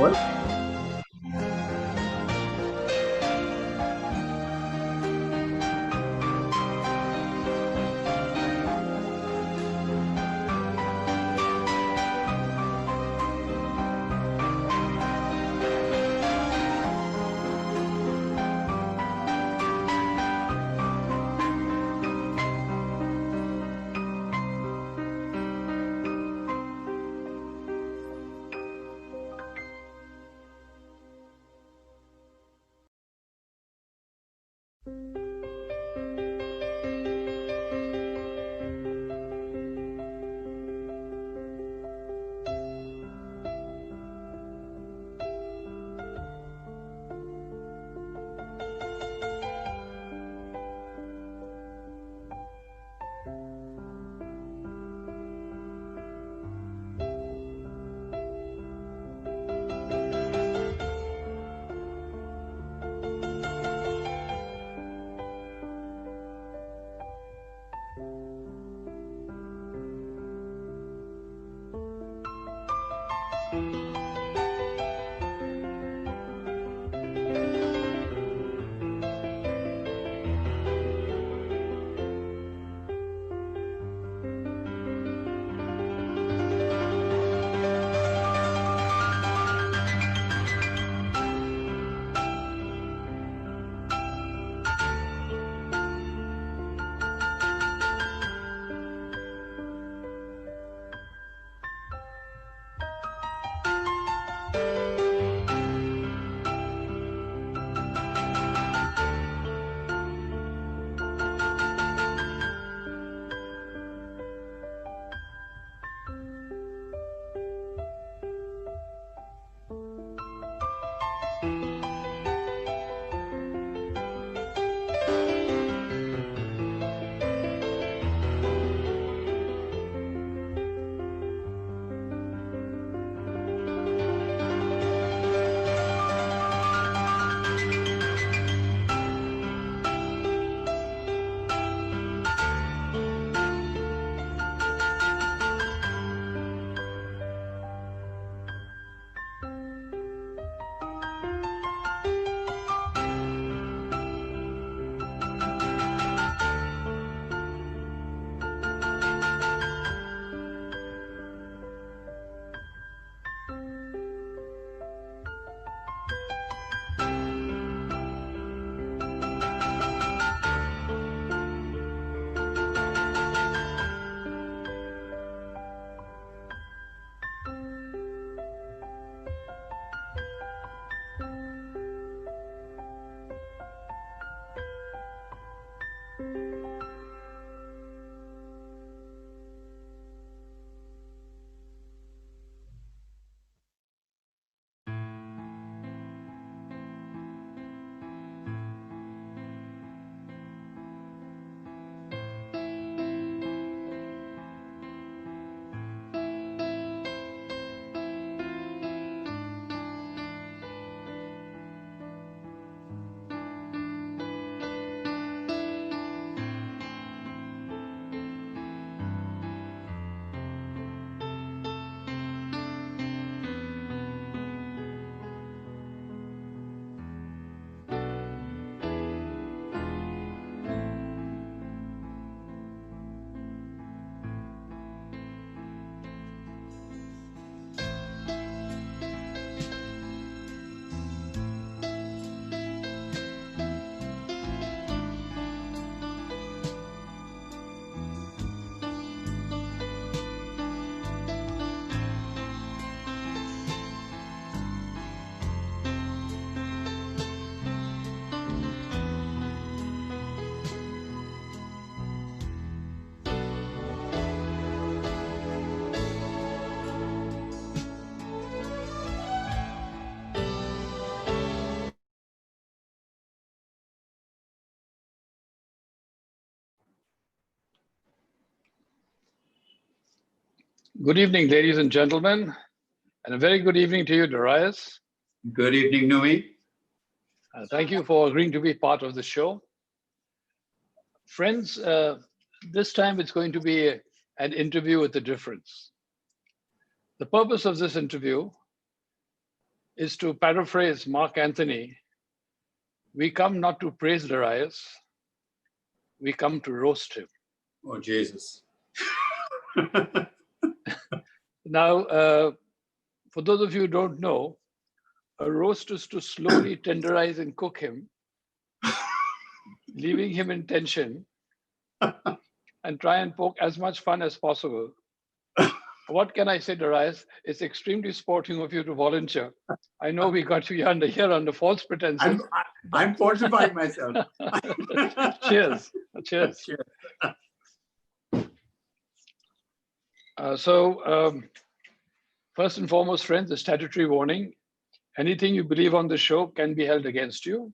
What? Good evening, ladies and gentlemen, and a very good evening to you, Darius. Good evening, Nui. Thank you for agreeing to be part of the show. Friends, this time it's going to be an interview with a difference. The purpose of this interview is to paraphrase Mark Anthony. We come not to praise Darius, we come to roast him. Oh, Jesus. Now, for those of you who don't know, a roast is to slowly tenderize and cook him, leaving him in tension, and try and poke as much fun as possible. What can I say, Darius? It's extremely sporting of you to volunteer. I know we got you here under false pretenses. I'm fortifying myself. Cheers. Cheers. Cheers. First and foremost, friends, a statutory warning. Anything you believe on the show can be held against you.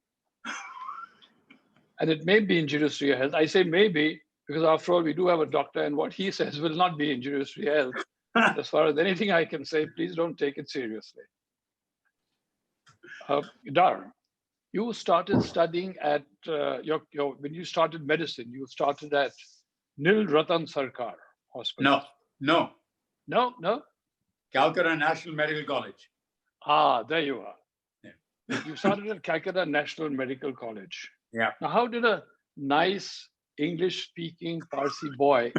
And it may be injurious to your health. I say maybe because after all, we do have a doctor and what he says will not be injurious to your health. As far as anything I can say, please don't take it seriously. Dar, you started studying at, when you started medicine, you started at Nil Ratan Sarkar Hospital. No. No? Calcutta National Medical College. Ah, there you are. Yeah. You started at Calcutta National Medical College. Yeah. Now, how did a nice English-speaking Parsi boy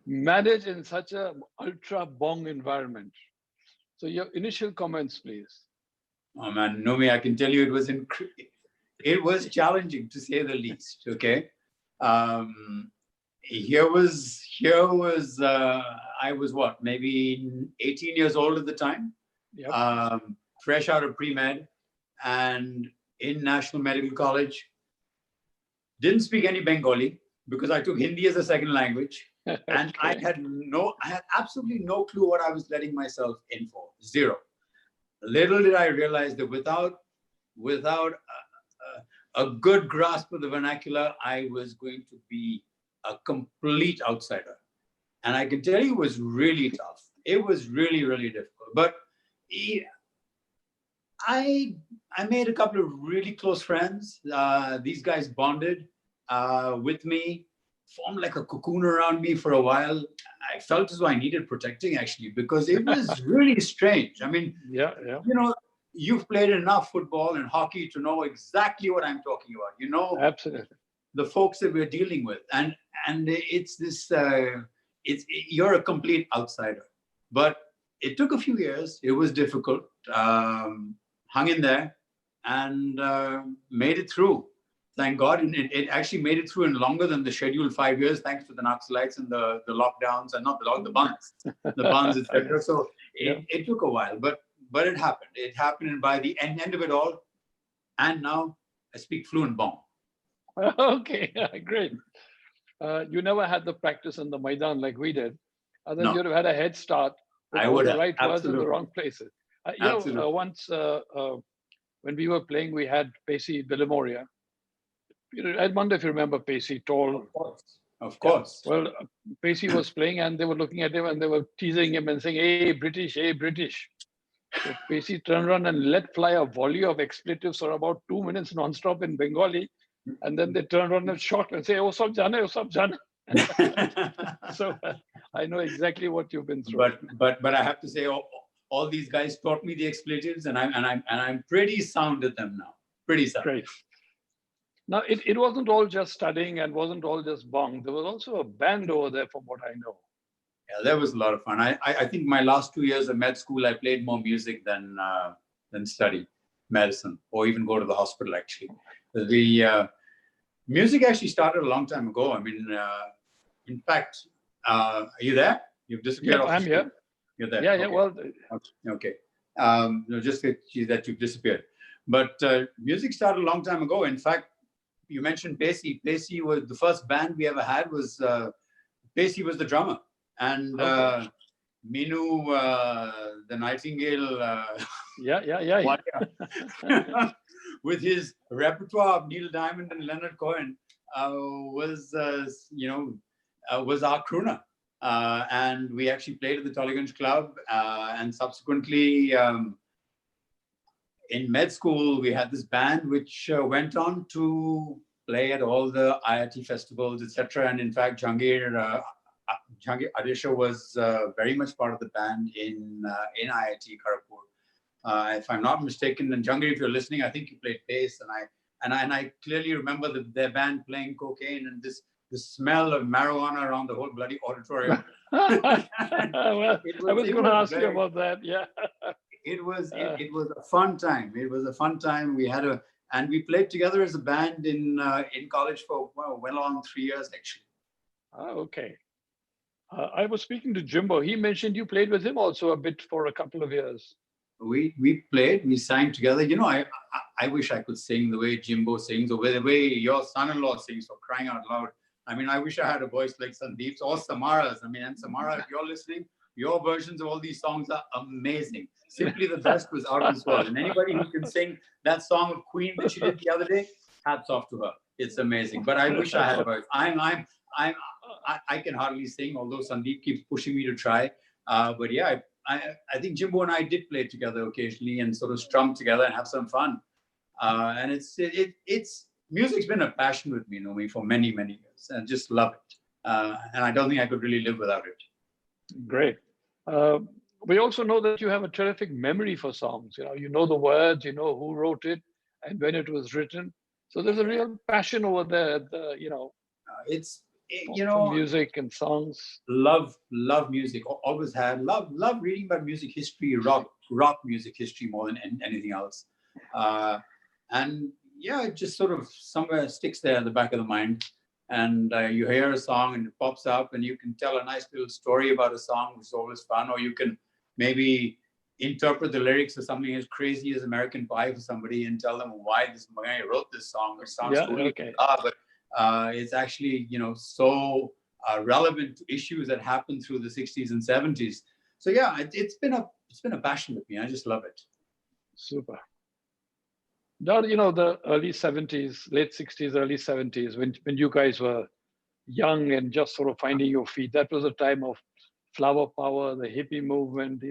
manage in such a ultra-bong environment? So your initial comments, please. Oh man, Nomi, I can tell you it was challenging to say the least. Okay, here was I was what, maybe 18 years old at the time. Yep. Fresh out of pre-med and in National Medical College. Didn't speak any Bengali because I took Hindi as a second language. And Okay. I had absolutely no clue what I was letting myself in for. Zero. Little did I realize that without a good grasp of the vernacular, I was going to be a complete outsider. And I can tell you it was really tough. It was really, really difficult. But I made a couple of really close friends. These guys bonded with me, formed like a cocoon around me for a while. I felt as though I needed protecting actually, because it was really strange. I mean, Yeah. you know, you've played enough football and hockey to know exactly what I'm talking about. You know, Absolutely. the folks that we're dealing with, and it's this. You're a complete outsider. But it took a few years. It was difficult. Hung in there and made it through. Thank God. And it actually made it through in longer than the scheduled 5 years, thanks to the Naxalites and the lockdowns and not the bans, etc. So it took a while, but it happened. It happened, and by the end of it all, and now I speak fluent Bong. Okay, great. You never had the practice in the Maidan like we did. Otherwise, No. you'd have had a head start with I all would the have, right words in the absolutely. wrong places. Absolutely. Once when we were playing, we had Pacey Villamoria. I wonder if you remember Pacey, tall. Of course. Yeah. Well, Pacey was playing and they were looking at him and they were teasing him and saying, hey, British, hey, British. So Pacey turned around and let fly a volley of expletives for about 2 minutes non-stop in Bengali. And then they turned around and shot and say, oh, sab jane, oh, sab jane. So I know exactly what you've been through. But I have to say, all these guys taught me the expletives, and I'm pretty sound at them now. Pretty sound. Great. Now it wasn't all just studying and wasn't all just bong. There was also a band over there, from what I know. Yeah, that was a lot of fun. I think my last 2 years of med school, I played more music than study medicine or even go to the hospital. Actually, the music actually started a long time ago. I mean, in fact, are you there? You've disappeared. Yeah, I'm here. You're there. Yeah, okay. yeah. Well, okay. No, just that you've disappeared. But music started a long time ago. In fact, you mentioned Pacey. Pacey was the first band we ever had. Was Pacey was the drummer, and okay. Minu, the Nightingale. Yeah. With his repertoire of Neil Diamond and Leonard Cohen, was our crooner. And we actually played at the Tollygunge Club, and subsequently in med school, we had this band which went on to play at all the IIT festivals, etc. And in fact, Jangir, Jahangir Adesha was very much part of the band in IIT Kharagpur. If I'm not mistaken, and Jahangir, if you're listening, I think you played bass, and I clearly remember their band playing cocaine and the smell of marijuana around the whole bloody auditorium. Well, I was going to ask you about that. Yeah. It was a fun time. It was a fun time. And we played together as a band in college for well on 3 years actually. Oh, okay. I was speaking to Jimbo. He mentioned you played with him also a bit for a couple of years. We played. We sang together. You know, I wish I could sing the way Jimbo sings, or the way your son-in-law sings. For crying out loud! I mean, I wish I had a voice like Sandeep's or Samara's. I mean, and Samara, if you're listening, your versions of all these songs are amazing. Simply the best was out of this world. And anybody who can sing that song of Queen that she did the other day, hats off to her. It's amazing. But I wish I had a voice. I can hardly sing, although Sandeep keeps pushing me to try. But yeah, I think Jimbo and I did play together occasionally and sort of strum together and have some fun. And it's music's been a passion with me, Nomi, for many, many years. And I just love it. And I don't think I could really live without it. Great. We also know that you have a terrific memory for songs. You know the words, you know who wrote it and when it was written. So there's a real passion over there. For music and songs. Love music. Always had love reading about music history, rock music history more than anything else. And yeah, it just sort of somewhere sticks there in the back of the mind. And you hear a song and it pops up, and you can tell a nice little story about a song, which is always fun. Or you can maybe interpret the lyrics of something as crazy as American Pie for somebody and tell them why this guy wrote this song. It sounds but it's actually, so relevant to issues that happened through the 60s and 70s. So yeah, it's been a passion with me. I just love it. Super. Now, the early 70s, late 60s, early 70s, when you guys were young and just sort of finding your feet, that was a time of flower power, the hippie movement,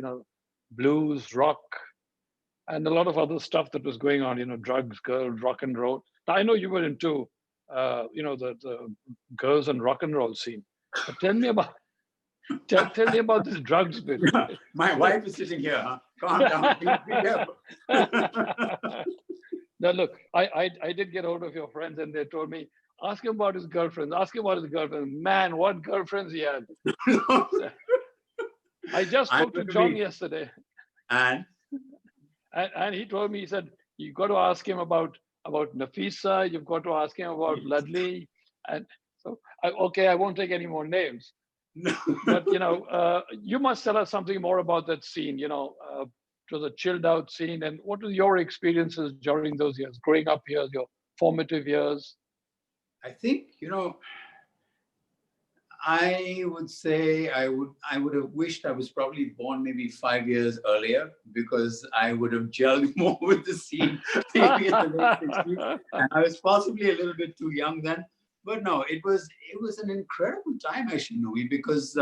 blues, rock, and a lot of other stuff that was going on, drugs, girls, rock and roll. Now, I know you were into, the girls and rock and roll scene. But tell me about this drugs bit. My wife is sitting here. Huh? Calm down. Be careful. Now, look, I did get hold of your friends, and they told me, ask him about his girlfriends. Ask him about his girlfriends. Man, what girlfriends he had. I just spoke to John yesterday. And he told me, he said, you've got to ask him about Nafisa, you've got to ask him about Ludley. And so, I won't take any more names. No. But, you must tell us something more about that scene. It was a chilled out scene. And what were your experiences during those years, growing up here, your formative years? I think, I would say I would have wished I was probably born maybe 5 years earlier, because I would have gelled more with the scene maybe in the late 60s. And I was possibly a little bit too young then. But no, it was an incredible time actually, Nui, because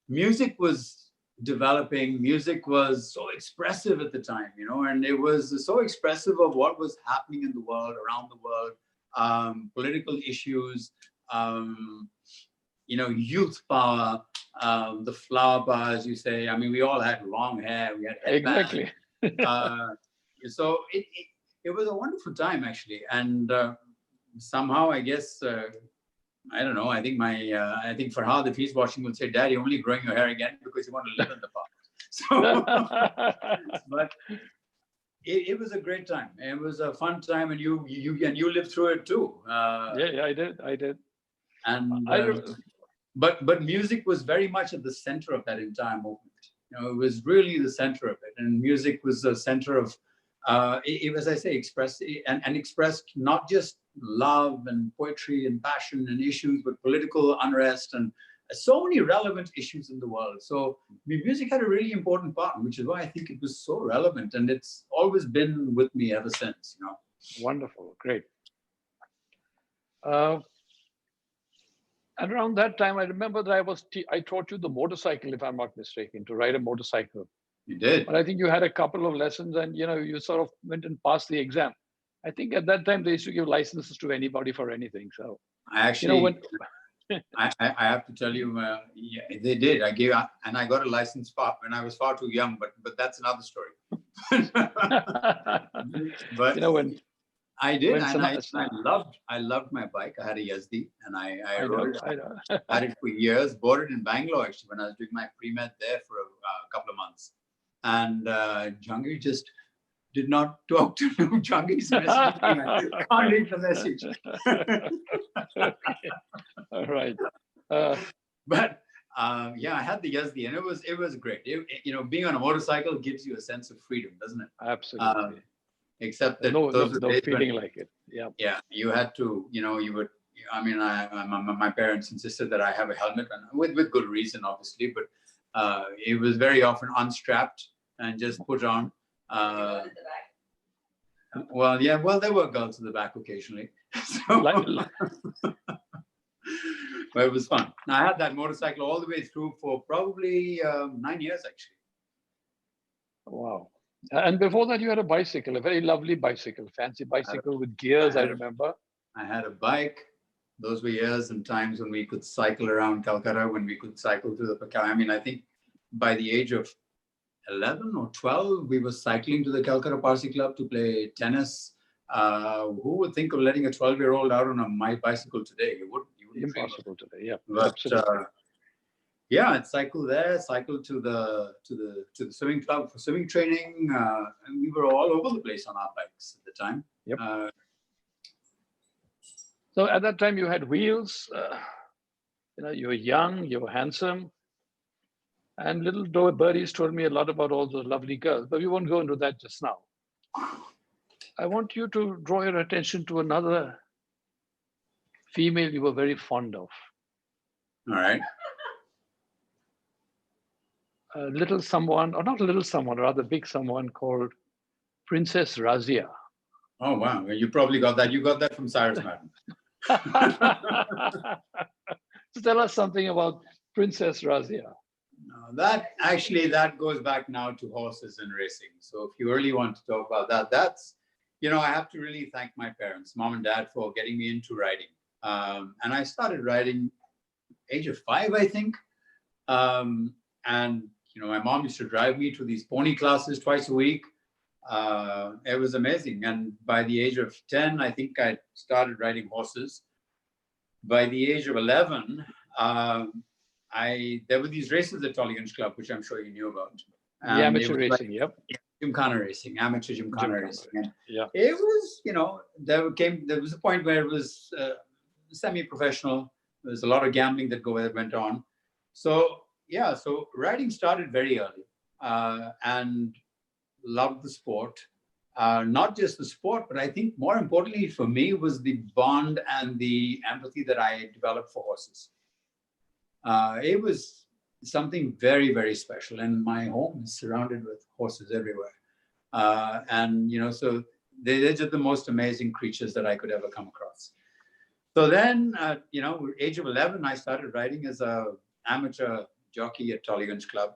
music was developing. Music was so expressive at the time, and it was so expressive of what was happening in the world, around the world, political issues, youth power, the flower power, as you say. I mean, we all had long hair, we had headbands. Exactly. So it was a wonderful time actually, and somehow I guess I don't know. I think I think Farhad, if he's watching, will say, "Dad, you're only growing your hair again because you want to live in the park." So, but it was a great time. It was a fun time, and you lived through it too. Yeah, I did. And but music was very much at the center of that entire movement. It was really the center of it, and music was the center of it, as I say, expressed not just love and poetry and passion and issues, but political unrest and so many relevant issues in the world. So music had a really important part, which is why I think it was so relevant, and it's always been with me ever since. Wonderful, great. And around that time, I remember that I taught you the motorcycle, if I'm not mistaken, to ride a motorcycle. You did. But I think you had a couple of lessons, and you sort of went and passed the exam. I think at that time they used to give licenses to anybody for anything. So I actually, I have to tell you, yeah, they did. I got a license when I was far too young, but that's another story. But You know, when I did, when and Sana, I loved my bike. I had a Yazdi, and I rode it. I know. Had it for years. Bought it in Bangalore actually when I was doing my pre-med there for a couple of months. And Jhangi just did not talk to him. Jhangi's messaging me. I can't read the message. Okay. All right. But yeah, I had the Yazdi, and it was great. Being on a motorcycle gives you a sense of freedom, doesn't it? Absolutely. Except that No, those were no days feeling when, like it. Yeah. yeah, you had to, you would. I mean, my parents insisted that I have a helmet, and with good reason, obviously. But it was very often unstrapped and just put on. Well, yeah, well, there were girls in the back occasionally. So, but it was fun. I had that motorcycle all the way through for probably 9 years, actually. Wow. And before that, you had a bicycle, a very lovely bicycle, fancy bicycle with gears, I remember. I had a bike. Those were years and times when we could cycle around Calcutta, when we could cycle to the Pacao. I mean, I think by the age of 11 or 12, we were cycling to the Calcutta Parsi Club to play tennis. Who would think of letting a 12-year-old out on my bicycle today? You wouldn't Impossible today, yeah. But yeah, I'd cycle there, cycle to the swimming club for swimming training, and we were all over the place on our bikes at the time. Yep. So at that time, you had wheels. You were young, you were handsome, and little birdies told me a lot about all those lovely girls. But we won't go into that just now. I want you to draw your attention to another female you were very fond of. All right. A little someone, or not a little someone, rather big someone called Princess Razia. Oh, wow. You probably got that. You got that from Cyrus Madden. So tell us something about Princess Razia. That goes back now to horses and racing. So if you really want to talk about that, that's, I have to really thank my parents, mom and dad, for getting me into riding. And I started riding age of 5, I think. And, my mom used to drive me to these pony classes twice a week. It was amazing. And by the age of 10, I think I started riding horses. By the age of 11, there were these races at Tollygunge Club, which I'm sure you knew about. The amateur racing, yep. Gymkhana racing, amateur Gymkhana racing. And yeah. It was, there was a point where it was semi-professional. There was a lot of gambling that went on. So riding started very early and loved the sport. Not just the sport, but I think more importantly for me was the bond and the empathy that I developed for horses. It was something very, very special. And my home is surrounded with horses everywhere. So they're just the most amazing creatures that I could ever come across. So then, age of 11, I started riding as an amateur jockey at Tollygunge Club.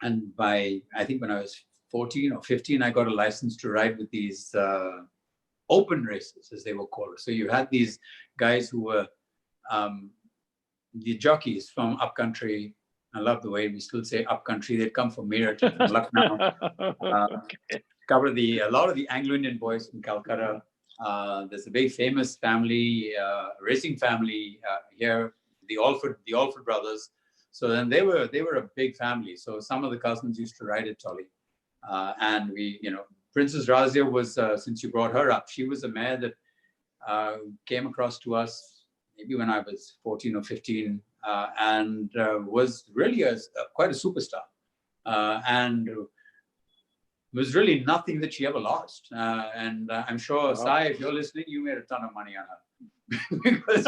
And I think when I was 14 or 15, I got a license to ride with these open races, as they were called. So you had these guys who were the jockeys from upcountry. I love the way we still say upcountry. They'd come from Meerut, from Lucknow. Okay. A lot of the Anglo-Indian boys from Calcutta. There's a very famous family, racing family here, the Alford brothers. So then they were a big family. So some of the cousins used to ride at Tolly. And we, Princess Razia was, since you brought her up, she was a mare that came across to us maybe when I was 14 or 15 and was really quite a superstar. And was really nothing that she ever lost. And I'm sure, Sai, if you're listening, you made a ton of money on her. Because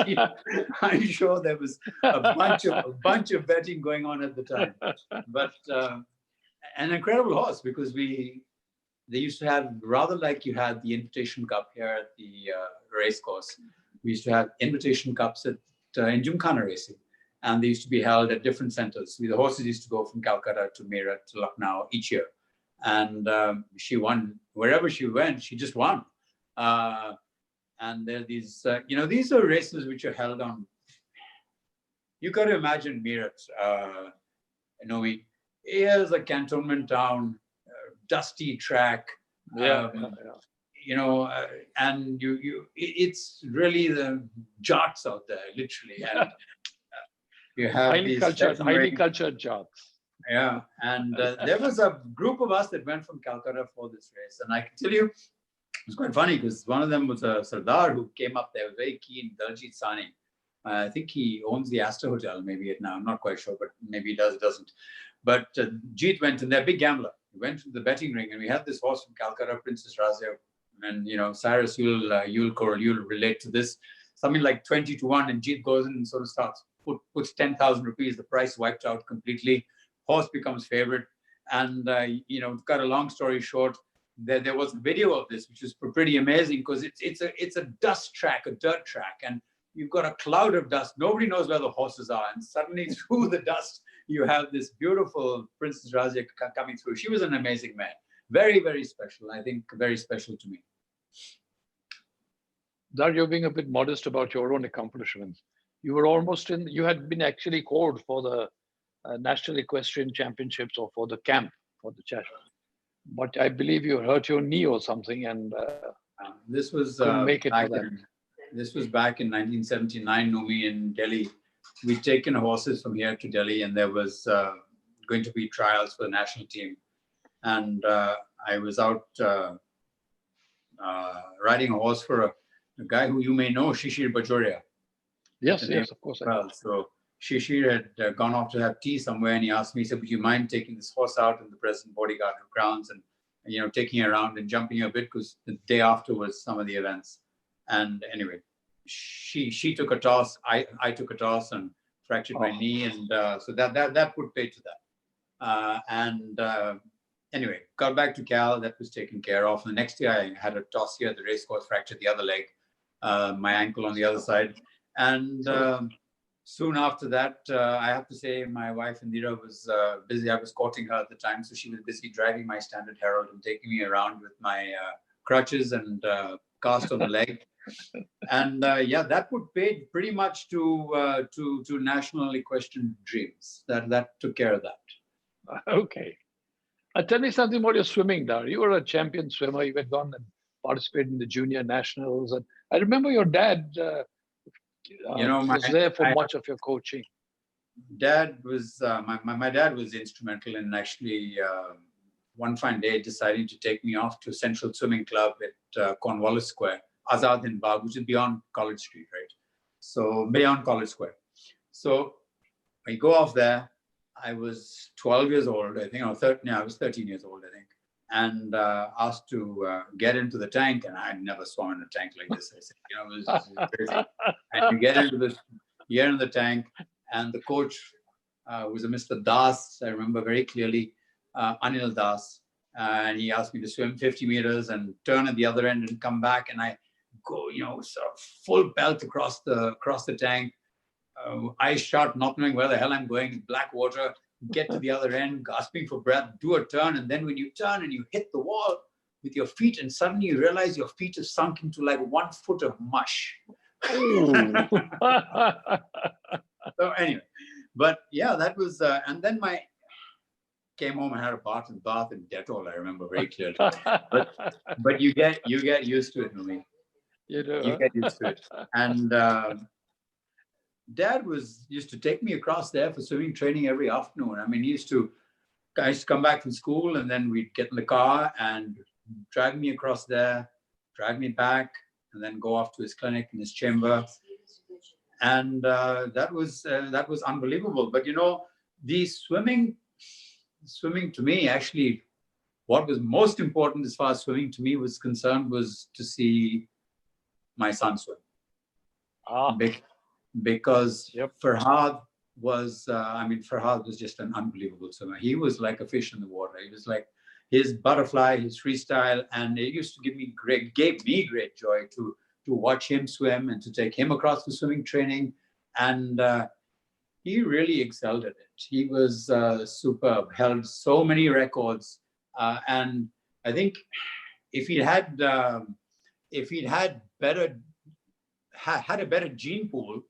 I'm sure there was a bunch of betting going on at the time. But an incredible horse, because they used to have, rather like you had the Invitation Cup here at the race course, we used to have Invitation Cups in Gymkhana racing. And they used to be held at different centers. The horses used to go from Calcutta to Meerut to Lucknow each year. And she won wherever she went. She just won. And there are these, these are races which are held on you got to imagine Meerut, here's a cantonment town, dusty track. Yeah, And it's really the jats out there, literally, and you have highly cultured jobs. Yeah, and there was a group of us that went from Calcutta for this race, and I can tell you, it's quite funny because one of them was a Sardar who came up there, was very keen, Daljit Sani. I think he owns the Astor Hotel, maybe it now. I'm not quite sure, but maybe he doesn't. But Jeet went, and they're a big gambler. He went to the betting ring, and we had this horse from Calcutta, Princess Razia. And, Cyrus, you'll relate to this. Something like 20 to 1, and Jeet goes in and sort of puts 10,000 rupees. The price wiped out completely. Horse becomes favorite. And, cut a long story short, there was a video of this, which was pretty amazing because it's a dust track, a dirt track. And you've got a cloud of dust. Nobody knows where the horses are. And suddenly through the dust, you have this beautiful Princess Razia coming through. She was an amazing mare. Very, very special. I think very special to me. Dar, you're being a bit modest about your own accomplishments. You were you had been actually called for the National Equestrian Championships or for the camp, for the challenge. But I believe you hurt your knee or something and this was make it for that. This was back in 1979, Numi, in Delhi. We'd taken horses from here to Delhi, and there was going to be trials for the national team. And I was out riding a horse for a guy who you may know, Shishir Bajoria. Yes, of course. Well, so Shishir had gone off to have tea somewhere, and he asked me, he said, would you mind taking this horse out in the present bodyguard grounds and taking her around and jumping a bit, because the day after was some of the events. And anyway, she took a toss, I took a toss and fractured my knee, and so that put paid to that. Anyway, got back to Cal, that was taken care of. The next year I had a toss here at the race course, fractured the other leg, my ankle on the other side. And soon after that, I have to say my wife Indira was busy. I was courting her at the time, so she was busy driving my Standard Herald and taking me around with my crutches and cast on the leg. And that put paid pretty much to national equestrian dreams. That took care of that. Okay. Tell me something about your swimming, Dar. You were a champion swimmer. You had gone and participated in the junior nationals. And I remember your dad was there for much of your coaching. Dad was my dad was instrumental in actually one fine day deciding to take me off to Central Swimming Club at Cornwallis Square, Azad in Bagh, which is beyond College Street, right? So beyond College Square. So I go off there. I was 12 years old, I think, or 13. I was 13 years old, I think, and asked to get into the tank. And I never swum in a tank like this. I said, it was crazy. And you get into the tank, and the coach was a Mr. Das. I remember very clearly, Anil Das, and he asked me to swim 50 meters and turn at the other end and come back. And I go, sort of full belt across the tank. Eyes shut, not knowing where the hell I'm going, black water, get to the other end, gasping for breath, do a turn. And then when you turn and you hit the wall with your feet, and suddenly you realize your feet are sunk into like 1 foot of mush. So anyway, but yeah, that was, and then came home and had a bath in Dettol, I remember very clearly. But you get used to it, Numi. You do. You get used to it. And Dad used to take me across there for swimming training every afternoon. I mean, I used to come back from school, and then we'd get in the car and drag me across there, drag me back, and then go off to his clinic in his chamber. And that was unbelievable. But the swimming to me, actually, what was most important as far as swimming to me was concerned was to see my son swim. Because Farhad was just an unbelievable swimmer. He was like a fish in the water. He was like his butterfly, his freestyle, and it used to gave me great joy to watch him swim and to take him across the swimming training. And he really excelled at it. He was superb, held so many records. And I think if he'd had a better gene pool,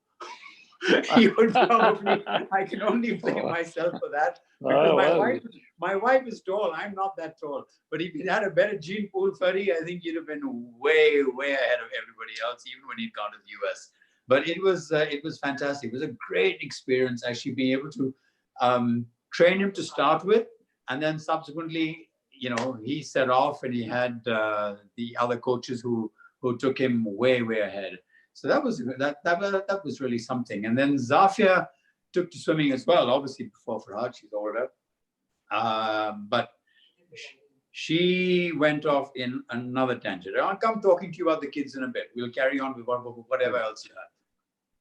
He would probably, I can only blame myself for that. Because my wife is tall. I'm not that tall. But if he had a better gene pool, Furry, I think he'd have been way, way ahead of everybody else, even when he'd gone to the US. But it was fantastic. It was a great experience actually being able to train him to start with, and then subsequently, he set off and he had the other coaches who took him way, way ahead. So that was really something. And then Zafia took to swimming as well, obviously before Farhad, she's older. But she went off in another tangent. I'll come talking to you about the kids in a bit. We'll carry on with whatever else you have.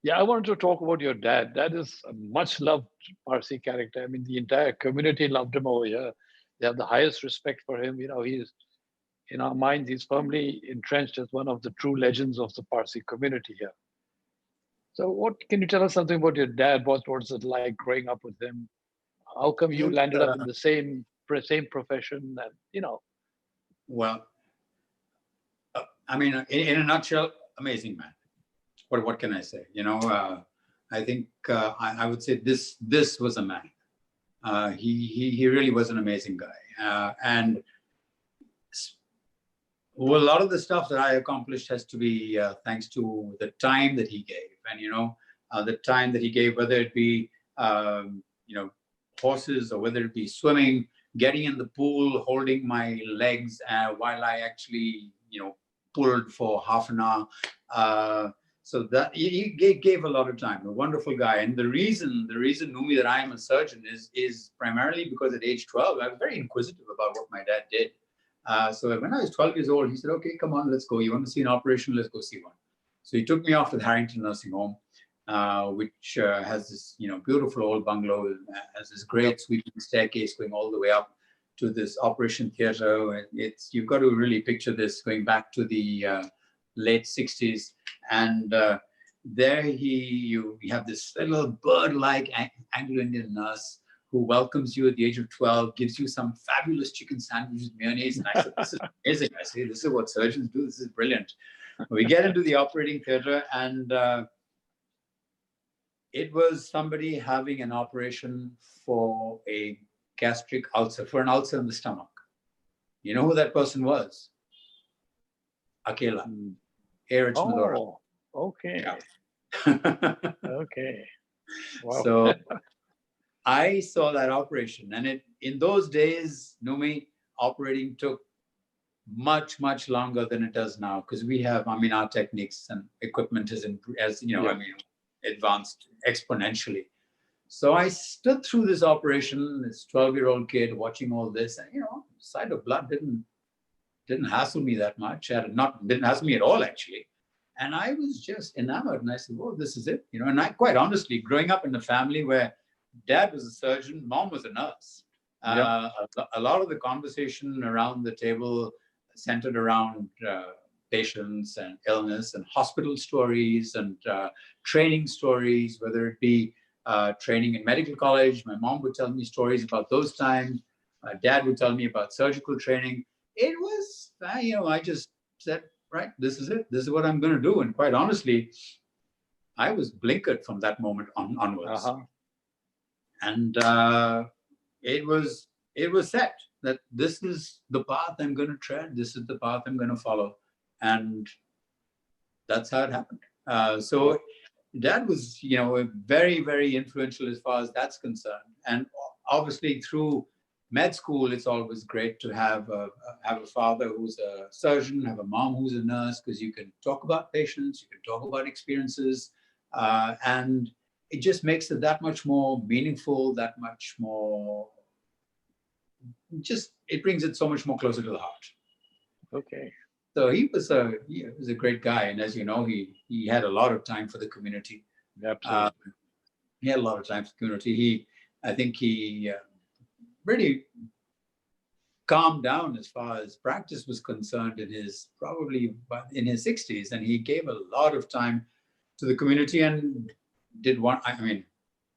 Yeah, I wanted to talk about your dad. Dad is a much loved Parsi character. I mean, the entire community loved him over here. They have the highest respect for him. He's, in our minds, he's firmly entrenched as one of the true legends of the Parsi community here. So what can you tell us something about your dad? What was it like growing up with him? How come you landed up in the same profession? And, Well, I mean, in a nutshell, amazing man. What can I say? I think I would say this was a man. He really was an amazing guy. And a lot of the stuff that I accomplished has to be thanks to the time that he gave. And, the time that he gave, whether it be, horses or whether it be swimming, getting in the pool, holding my legs while I actually, pulled for half an hour. So that he gave a lot of time. A wonderful guy. And the reason Numi, that I am a surgeon is primarily because at age 12, I was very inquisitive about what my dad did. So when I was 12 years old, he said, "Okay, come on, let's go. You want to see an operation? Let's go see one." So he took me off to the Harrington Nursing Home, which has this, beautiful old bungalow, has this great sweeping staircase going all the way up to this operation theater. And you've got to really picture this going back to the late 60s. And there you have this little bird-like Anglo-Indian nurse who welcomes you at the age of 12, gives you some fabulous chicken sandwiches, mayonnaise. And I said, "This is amazing." I say, "This is what surgeons do. This is brilliant." We get into the operating theater, and it was somebody having an operation for a gastric ulcer, for an ulcer in the stomach. You know who that person was? Akela. Erich Medora. Oh, okay. Yeah. Okay. Wow. So I saw that operation, and in those days, Numi, operating took much, much longer than it does now, because we have, our techniques and equipment is advanced exponentially. So I stood through this operation, this 12-year-old kid watching all this, and sight of blood didn't hassle me that much. Didn't hassle me at all, actually. And I was just enamored. And I said, "Oh, this is it." And I, quite honestly, growing up in a family where dad was a surgeon, mom was a nurse. Yeah. A lot of the conversation around the table centered around patients and illness and hospital stories and training stories, whether it be training in medical college. My mom would tell me stories about those times. Dad would tell me about surgical training. It was, I just said, right, this is it. This is what I'm going to do. And quite honestly, I was blinkered from that moment onwards. Uh-huh. And it was set that this is the path I'm going to tread. This is the path I'm going to follow. And that's how it happened. So Dad was, very, very influential as far as that's concerned. And obviously through med school, it's always great to have a father who's a surgeon, have a mom who's a nurse, because you can talk about patients, you can talk about experiences, and it just makes it that much more meaningful, that much more, it brings it so much more closer to the heart. Okay. So he was a great guy, and as you know, he had a lot of time for the community. Absolutely. He had a lot of time for the community. I think he really calmed down as far as practice was concerned in his 60s, and he gave a lot of time to the community and did one. I mean,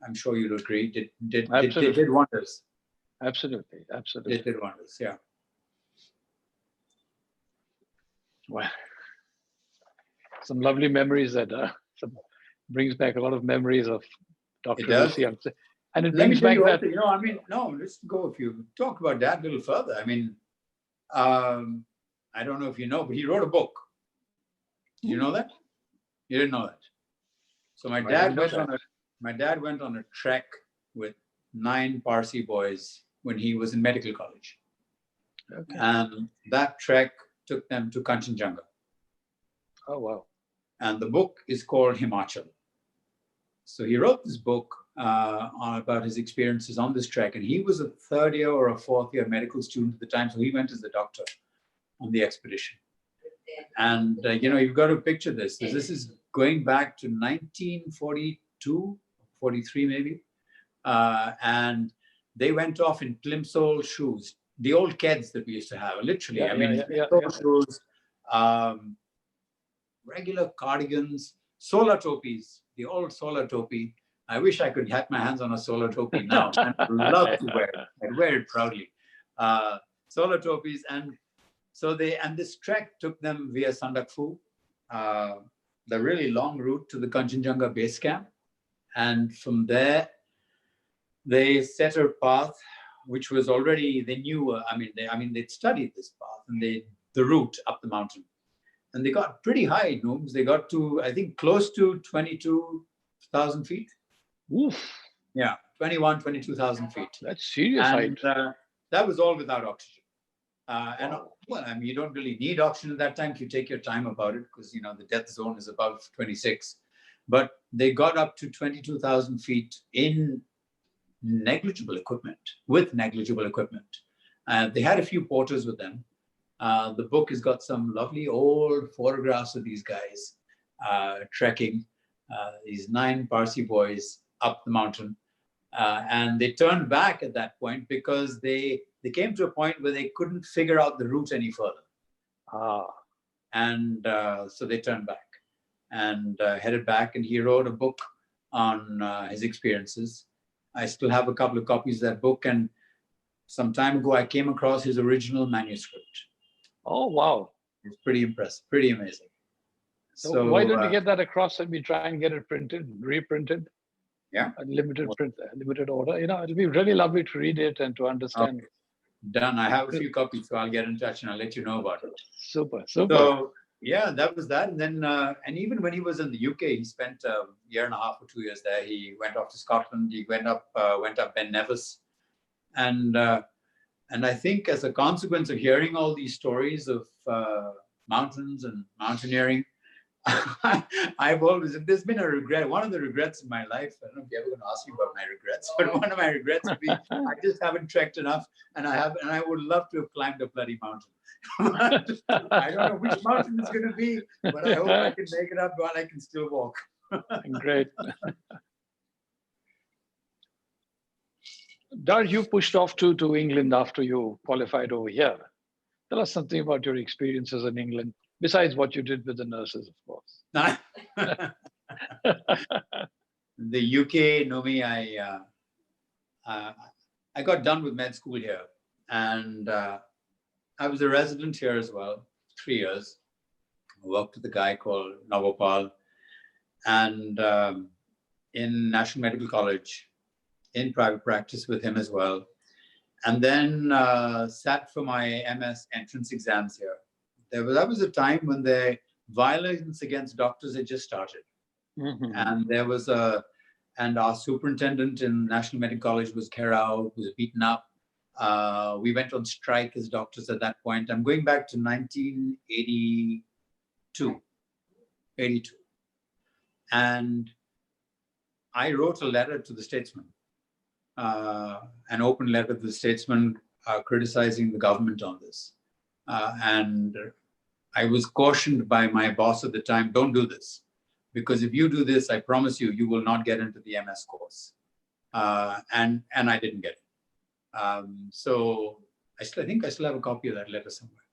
I'm sure you'll agree. Did wonders. Absolutely. It did wonders. Yeah. Well, some lovely memories that some brings back a lot of memories of Dr. It does. Lucy. And it Let me brings tell back you that. also, I mean, no, let's go, if you talk about Dad a little further. I mean, I don't know if you know, but he wrote a book. Did you know that? You didn't know that. So my dad went on a trek with 9 Parsi boys when he was in medical college. Okay. And that trek took them to Kanchenjunga. Oh, wow. And the book is called Himachal. So he wrote this book about his experiences on this trek. And he was a 3rd year or a 4th year medical student at the time. So he went as the doctor on the expedition. And, you've got to picture this. This is going back to 1942, 43 maybe. And they went off in plimsoll shoes, the old Keds that we used to have, literally. Shoes, regular cardigans, solar topis, the old solar topi. I wish I could have my hands on a solar topi now. I'd love to wear it. I'd wear it proudly. Solar topis. And so this trek took them via Sandakphu, the really long route to the Kanchenjunga base camp. And from there, they set a path, which was already, they knew, they'd studied this path and the route up the mountain. And they got pretty high, Nooms. They got to, I think, close to 22,000 feet. Oof. Yeah, 22,000 feet. That's serious height. That was all without oxygen. You don't really need oxygen at that time if you take your time about it, because, the death zone is above 26. But they got up to 22,000 feet in negligible equipment. They had a few porters with them. The book has got some lovely old photographs of these guys trekking, these 9 Parsi boys up the mountain. And they turned back at that point because they came to a point where they couldn't figure out the route any further. And so they turned back and headed back. And he wrote a book on his experiences. I still have a couple of copies of that book. And some time ago, I came across his original manuscript. Oh, wow. It's pretty impressive, pretty amazing. So why don't you get that across and we try and get it reprinted? Yeah. A limited order. It'll be really lovely to read it and to understand. Okay. Done. I have a few copies, so I'll get in touch and I'll let you know about it. Super. So, yeah, that was that. And then, and even when he was in the UK, he spent a year and a half or 2 years there. He went off to Scotland. He went up Ben Nevis. And I think as a consequence of hearing all these stories of mountains and mountaineering, there's been a regret. One of the regrets in my life, I don't know if you're ever going to ask me about my regrets, but one of my regrets would be I just haven't trekked enough, and I would love to have climbed a bloody mountain. I don't know which mountain it's going to be, but I hope I can make it up while I can still walk. Great. Dar, you pushed off to England after you qualified over here. Tell us something about your experiences in England, besides what you did with the nurses, of course. The UK, Nomi, I got done with med school here, and I was a resident here as well, 3 years. I worked with a guy called Navopal, and in National Medical College, in private practice with him as well. And then sat for my MS entrance exams here. That was a time when the violence against doctors had just started. Mm-hmm. And our superintendent in National Medical College was Kerau, was beaten up. We went on strike as doctors at that point. I'm going back to 1982. And I wrote a letter to the Statesman, an open letter to the Statesman criticizing the government on this. And I was cautioned by my boss at the time, don't do this. Because if you do this, I promise you, you will not get into the MS course. And I didn't get it. So I think I still have a copy of that letter somewhere.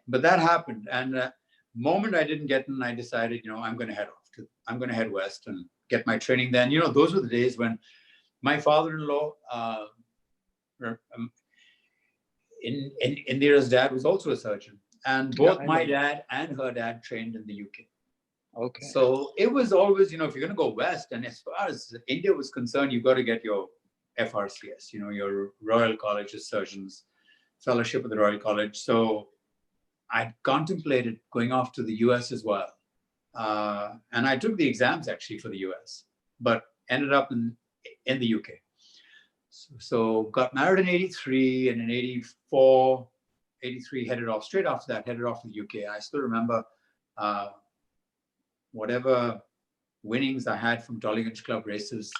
But that happened. And the moment I didn't get in, I decided, I'm going to head west and get my training then. Those were the days when my father-in-law, Indira's dad was also a surgeon. And both my dad and her dad trained in the UK. Okay. So it was always, if you're going to go west, and as far as India was concerned, you've got to get your FRCS, your Royal College of Surgeons, fellowship of the Royal College. So I contemplated going off to the US as well. And I took the exams actually for the US, but ended up in the UK. So got married in 83, and in 84, 83 headed off, straight after that, headed off to the UK. I still remember whatever winnings I had from Dollygunge Club races,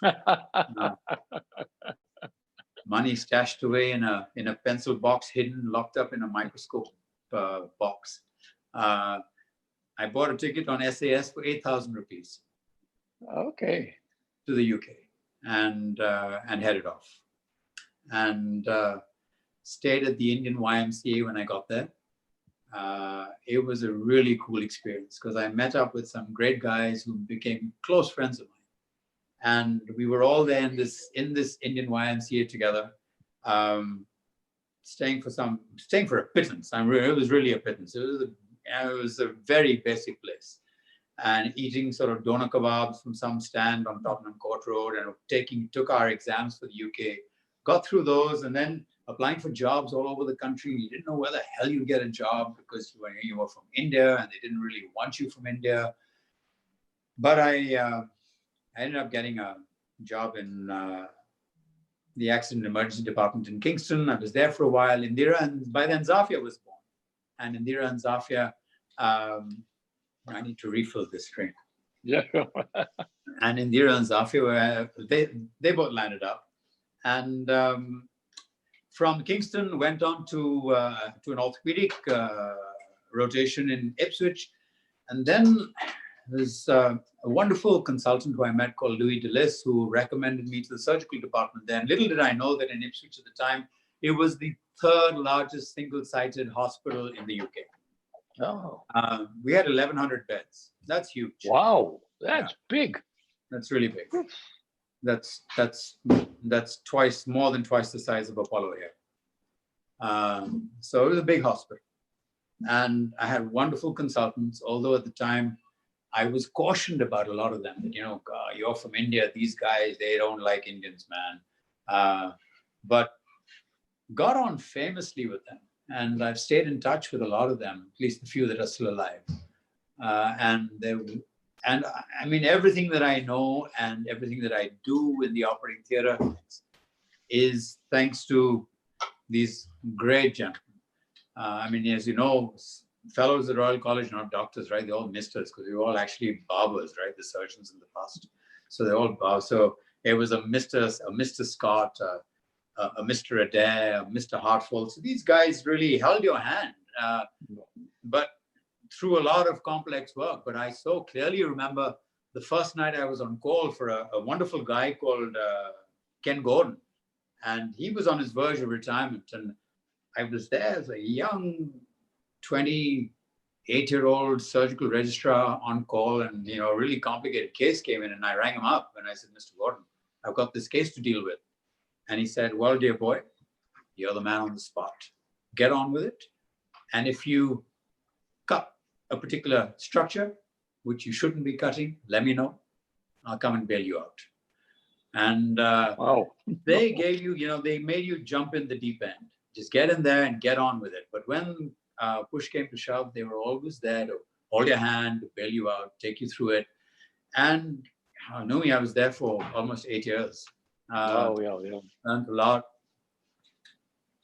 money stashed away in a pencil box, hidden, locked up in a microscope box. I bought a ticket on SAS for 8,000 rupees. Okay. To the UK, and headed off, and stayed at the Indian YMCA when I got there. It was a really cool experience because I met up with some great guys who became close friends of mine, and we were all there in this Indian YMCA together, staying for a pittance. It was really a pittance. It was a very basic place, and eating sort of doner kebabs from some stand on Tottenham Court Road, and took our exams for the UK, got through those, and then applying for jobs all over the country. You didn't know where the hell you'd get a job because you were from India and they didn't really want you from India. But I ended up getting a job in the accident emergency department in Kingston. I was there for a while. Indira, and by then Zafia was born. And Indira and Zafia, I need to refill this drink. Yeah. And Indira and Zafia, they both landed up. And from Kingston, went on to an orthopedic rotation in Ipswich. And then there's a wonderful consultant who I met called Louis Delis, who recommended me to the surgical department there. And little did I know that in Ipswich at the time, it was the third largest single-sited hospital in the UK. Oh. We had 1,100 beds. That's huge. Wow, that's big. That's really big. That's more than twice the size of Apollo here. So it was a big hospital, and I had wonderful consultants. Although at the time, I was cautioned about a lot of them. That you're from India. These guys, they don't like Indians, man. But got on famously with them. And I've stayed in touch with a lot of them, at least the few that are still alive. And I mean, everything that I know and everything that I do in the operating theater is thanks to these great gentlemen. I mean, as you know, fellows at the Royal College are not doctors, right? They're all misters because they were all actually barbers, right? The surgeons in the past. So they're all barbers. So it was a Mr. Scott, a Mr. Adair, Mr. Hartford. So these guys really held your hand, but through a lot of complex work. But I so clearly remember the first night I was on call for a wonderful guy called Ken Gordon. And he was on his verge of retirement. And I was there as a young 28-year-old surgical registrar on call. And, a really complicated case came in. And I rang him up and I said, Mr. Gordon, I've got this case to deal with. And he said, well, dear boy, you're the man on the spot. Get on with it. And if you cut a particular structure, which you shouldn't be cutting, let me know. I'll come and bail you out. And wow. They gave you, they made you jump in the deep end. Just get in there and get on with it. But when push came to shove, they were always there to hold your hand, to bail you out, take you through it. And Numi, I was there for almost 8 years. Yeah. Learned a lot.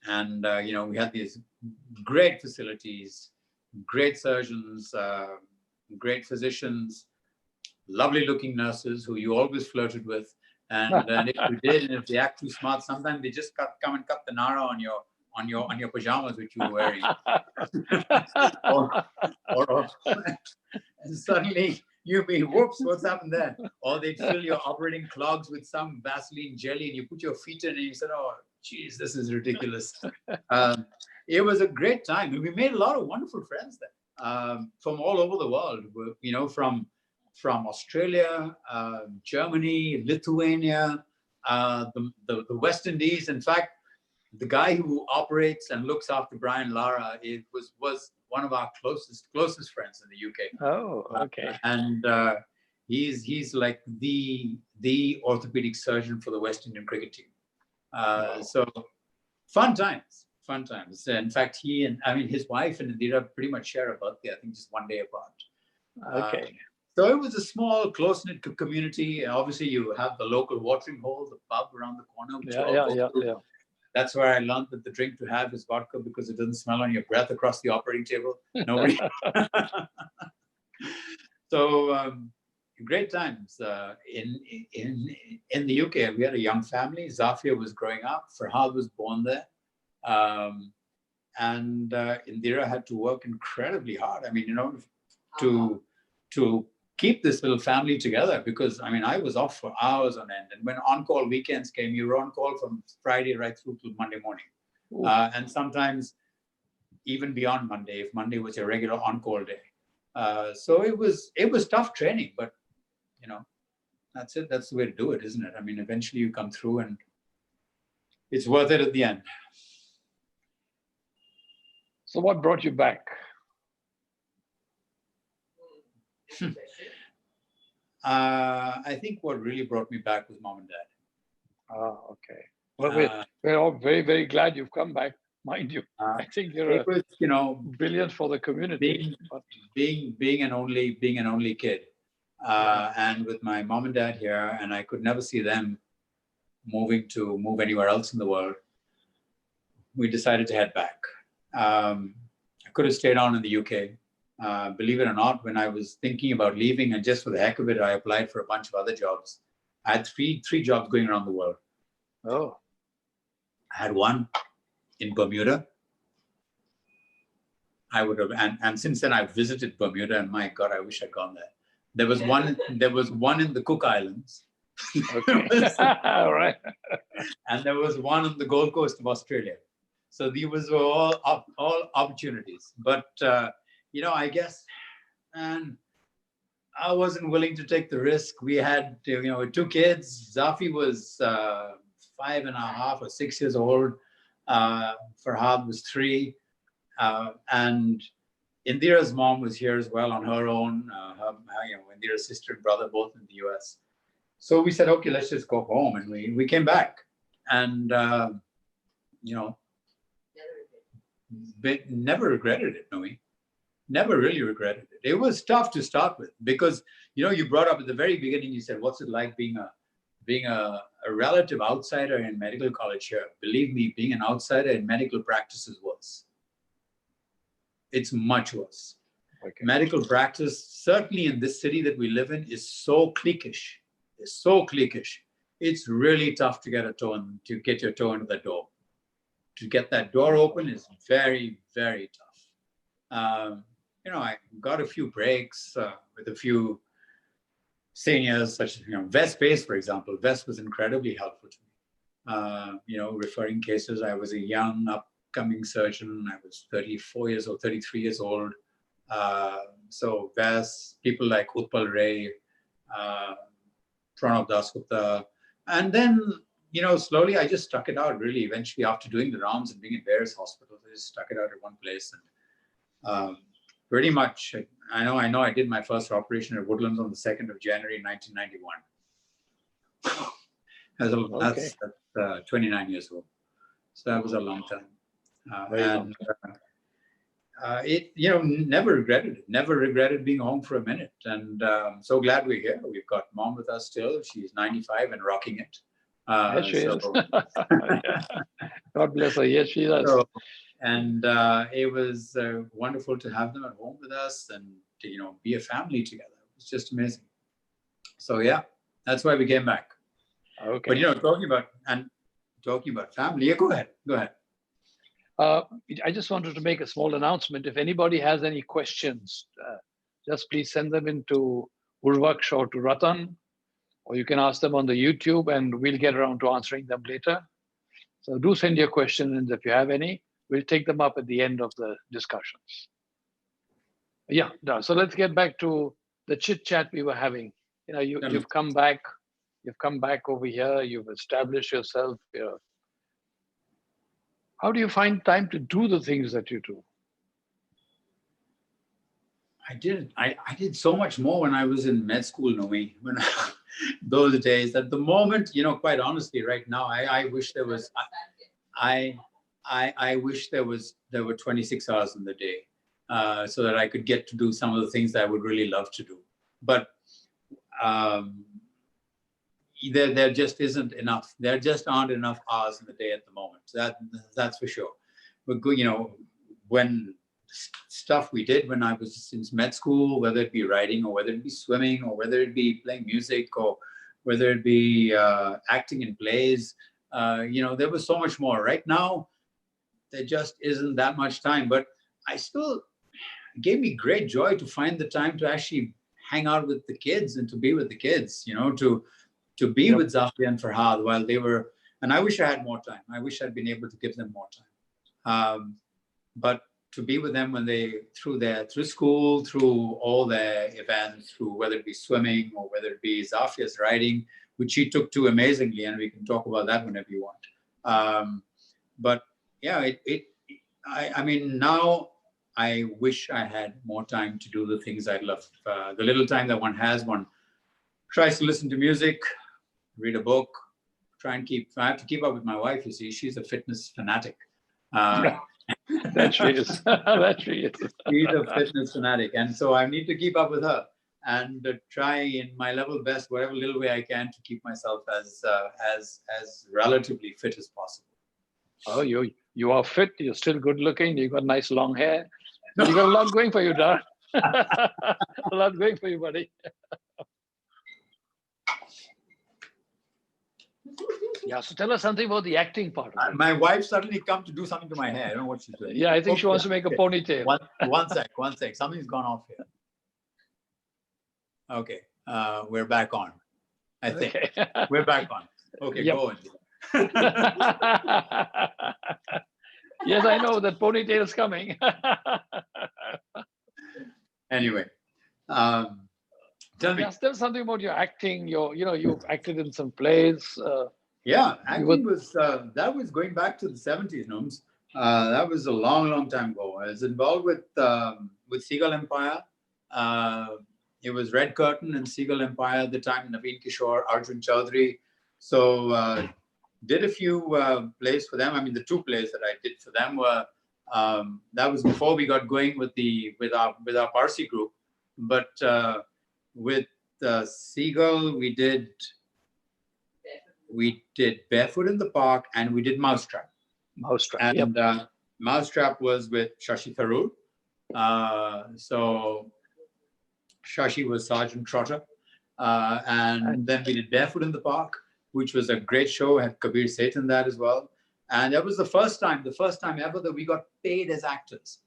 And, we had these great facilities, great surgeons, great physicians, lovely looking nurses who you always flirted with. And if you did, and if they act too smart, sometimes they just come and cut the nara on your pajamas, which you were wearing. or and suddenly you'd be, whoops, what's happened there? Or they'd fill your operating clogs with some Vaseline jelly and you put your feet in and you said, oh, geez, this is ridiculous. It was a great time. And we made a lot of wonderful friends there from all over the world, from Australia, Germany, Lithuania, the West Indies. In fact, the guy who operates and looks after Brian Lara, it was one of our closest friends in the UK. Oh, okay. And he's like the orthopedic surgeon for the West Indian cricket team. So fun times. In fact, his wife and Indira pretty much share a birthday, I think just one day apart. Okay. So it was a small, close-knit community. Obviously, you have the local watering hole, the pub around the corner. Yeah. That's where I learned that the drink to have is vodka because it doesn't smell on your breath across the operating table. Nobody. So great times in the UK. We had a young family. Zafia was growing up. Farhad was born there. And Indira had to work incredibly hard. I mean, to keep this little family together, because I was off for hours on end. And when on-call weekends came, you were on call from Friday right through to Monday morning. And sometimes even beyond Monday, if Monday was your regular on-call day. So it was tough training, but that's it. That's the way to do it, isn't it? Eventually you come through and it's worth it at the end. So what brought you back? I think what really brought me back was mom and dad. Okay. Well, we're all very, very glad you've come back, mind you. I think you're brilliant for the community. Being an only kid, and with my mom and dad here, and I could never see them move anywhere else in the world. We decided to head back. I could have stayed on in the UK. Believe it or not, when I was thinking about leaving, and just for the heck of it, I applied for a bunch of other jobs. I had three jobs going around the world. Oh. I had one in Bermuda. I would have, and since then I've visited Bermuda, and my God, I wish I'd gone there. There was one in the Cook Islands. Okay. All right. And there was one on the Gold Coast of Australia. So these were all opportunities. But I guess, and I wasn't willing to take the risk. We had, two kids. Zafi was 5.5 or 6 years old. Farhad was 3. And Indira's mom was here as well on her own. Indira's sister and brother, both in the US. So we said, okay, let's just go home. And we came back. And, never regretted it, Noe. Never really regretted it. It was tough to start with because, you brought up at the very beginning, you said, what's it like being a relative outsider in medical college here? Believe me, being an outsider in medical practice is worse. It's much worse. Okay. Medical practice, certainly in this city that we live in, is so cliquish. It's so cliquish. It's really tough to get your toe into the door. To get that door open is very, very tough. I got a few breaks with a few seniors, such as, West Pace, for example. West was incredibly helpful to me. Referring cases. I was a young, upcoming surgeon. I was 34 years old, 33 years old. So West, people like Utpal Ray, Pranav Dasgupta. And then, slowly I just stuck it out, really. Eventually, after doing the rounds and being in various hospitals, I just stuck it out at one place. And pretty much, I know I did my first operation at Woodlands on the 2nd of January, 1991. That's 29 years old. So that was a long time. Never regretted it. Never regretted being home for a minute. And I'm so glad we're here. We've got mom with us still. She's 95 and rocking it. Yes, she is. God bless her. Yes, she does. It was wonderful to have them at home with us and to, be a family together. It was just amazing. So yeah, that's why we came back. Okay. But talking about family, yeah, go ahead. I just wanted to make a small announcement. If anybody has any questions, just please send them into Urvaksh or to Ratan, or you can ask them on the YouTube and we'll get around to answering them later. So do send your questions if you have any. We'll take them up at the end of the discussions. Yeah, so let's get back to the chit chat we were having. You've come back over here, you've established yourself. How do you find time to do the things that you do? I did so much more when I was in med school, Nomi. When those days, at the moment, quite honestly, right now, I wish there was, I wish there were 26 hours in the day, so that I could get to do some of the things that I would really love to do. But there just isn't enough. There just aren't enough hours in the day at the moment. That's for sure. But when stuff we did when I was in med school, whether it be writing or whether it be swimming or whether it be playing music or whether it be acting in plays, there was so much more. Right now, there just isn't that much time. But it gave me great joy to find the time to actually hang out with the kids and to be with the kids, to be with Zafia and Farhad while they were, and I wish I had more time. I wish I'd been able to give them more time. But to be with them when they, through school, through all their events, through whether it be swimming or whether it be Zafia's writing, which she took to amazingly, and we can talk about that whenever you want. But yeah, I mean, now I wish I had more time to do the things I love. The little time that one has, one tries to listen to music, read a book, I have to keep up with my wife, you see. She's a fitness fanatic. That she is. That she is. She's a fitness fanatic. And so I need to keep up with her and try in my level best, whatever little way I can, to keep myself as relatively fit as possible. Oh, you are fit. You're still good looking. You got nice long hair. You got a lot going for you, Dar. A lot going for you, buddy. Yeah, so tell us something about the acting part of it. My wife suddenly come to do something to my hair. I don't know what she's doing. Yeah, I think she wants to make a ponytail. One sec. Something's gone off here. Okay, we're back on. I think we're back on. Okay, yep. Go on. Yes, I know that ponytail is coming. Anyway, tell me. Tell something about your acting. You've acted in some plays. Yeah, acting was that was going back to the 70s, Nooms. That was a long time ago. I was involved with Seagull Empire. It was Red Curtain and Seagull Empire at the time. Naveen Kishore, Arjun Chaudhary. So did a few plays for them. I mean, the two plays that I did for them were that was before we got going with our Parsi group. But with Seagull, we did Barefoot in the Park, and we did Mousetrap. And yep. Mousetrap was with Shashi Tharoor. So Shashi was Sergeant Trotter. And then we did Barefoot in the Park, which was a great show. Had Kabir Seth in that as well. And that was the first time ever that we got paid as actors.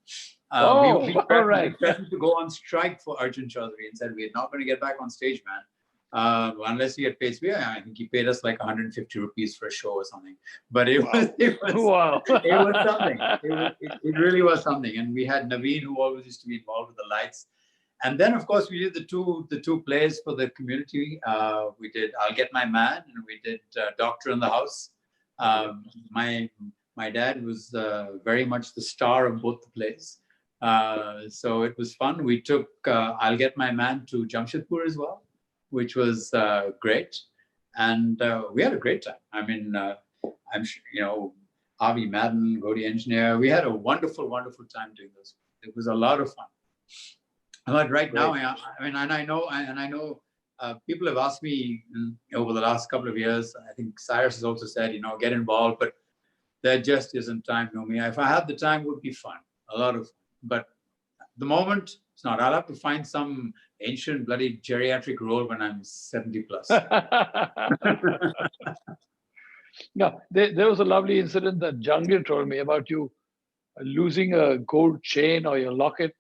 We threatened to go on strike for Arjun Chaudhary and said, we're not going to get back on stage, man. Unless we get paid. I think he paid us like 150 rupees for a show or something. But it was wow. It was something. It really was something. And we had Naveen, who always used to be involved with the lights. And then, of course, we did the two plays for the community. We did I'll Get My Man, and we did Doctor in the House. My dad was very much the star of both the plays. So it was fun. We took I'll Get My Man to Jamshedpur as well, which was great. And we had a great time. I mean, I'm sure, Avi Madden, Godi Engineer, we had a wonderful time doing this. It was a lot of fun. But right now, I know people have asked me over the last couple of years, I think Cyrus has also said, get involved, but there just isn't time, Nomi. If I had the time, it would be fun, a lot of fun. But at the moment, it's not. I'll have to find some ancient bloody geriatric role when I'm 70 plus. No, there was a lovely incident that Jangir told me about you losing a gold chain or your locket,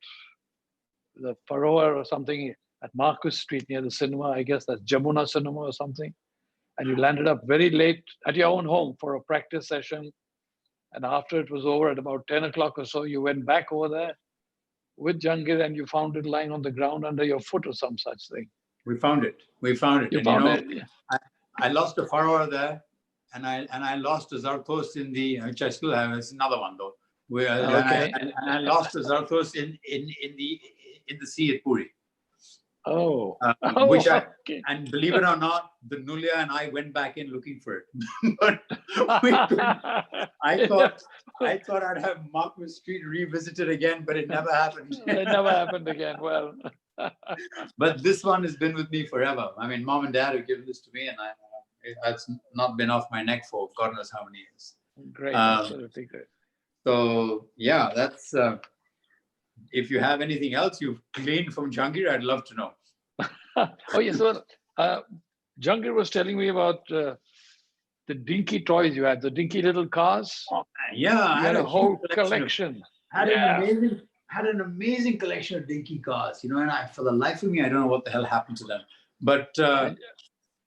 the Faroa or something at Marcus Street near the cinema. I guess that's Jamuna Cinema or something. And you landed up very late at your own home for a practice session. And after it was over at about 10 o'clock or so, you went back over there with Jangir and you found it lying on the ground under your foot or some such thing. We found it. You found it. Yeah. I lost a Faroa there. I lost to Zarthos in the, which I still have. It's another one though. Where Okay. and I lost to Zarthos in the sea at Puri. Oh. Which Okay. and believe it or not, the Nulia and I went back in looking for it. But we couldn't. I thought I'd have Marquis Street revisited again, but it never happened. It never happened again. Well. But this one has been with me forever. I mean, mom and dad have given this to me, and it's not been off my neck for God knows how many years. Great, absolutely great. So yeah, that's. If you have anything else you've gleaned from Jahangir, I'd love to know. Oh yes, well, Jahangir was telling me about the dinky toys you had, the dinky little cars. Oh, yeah, you had a whole collection. Had an amazing collection of dinky cars, you know, and for the life of me, I don't know what the hell happened to them. But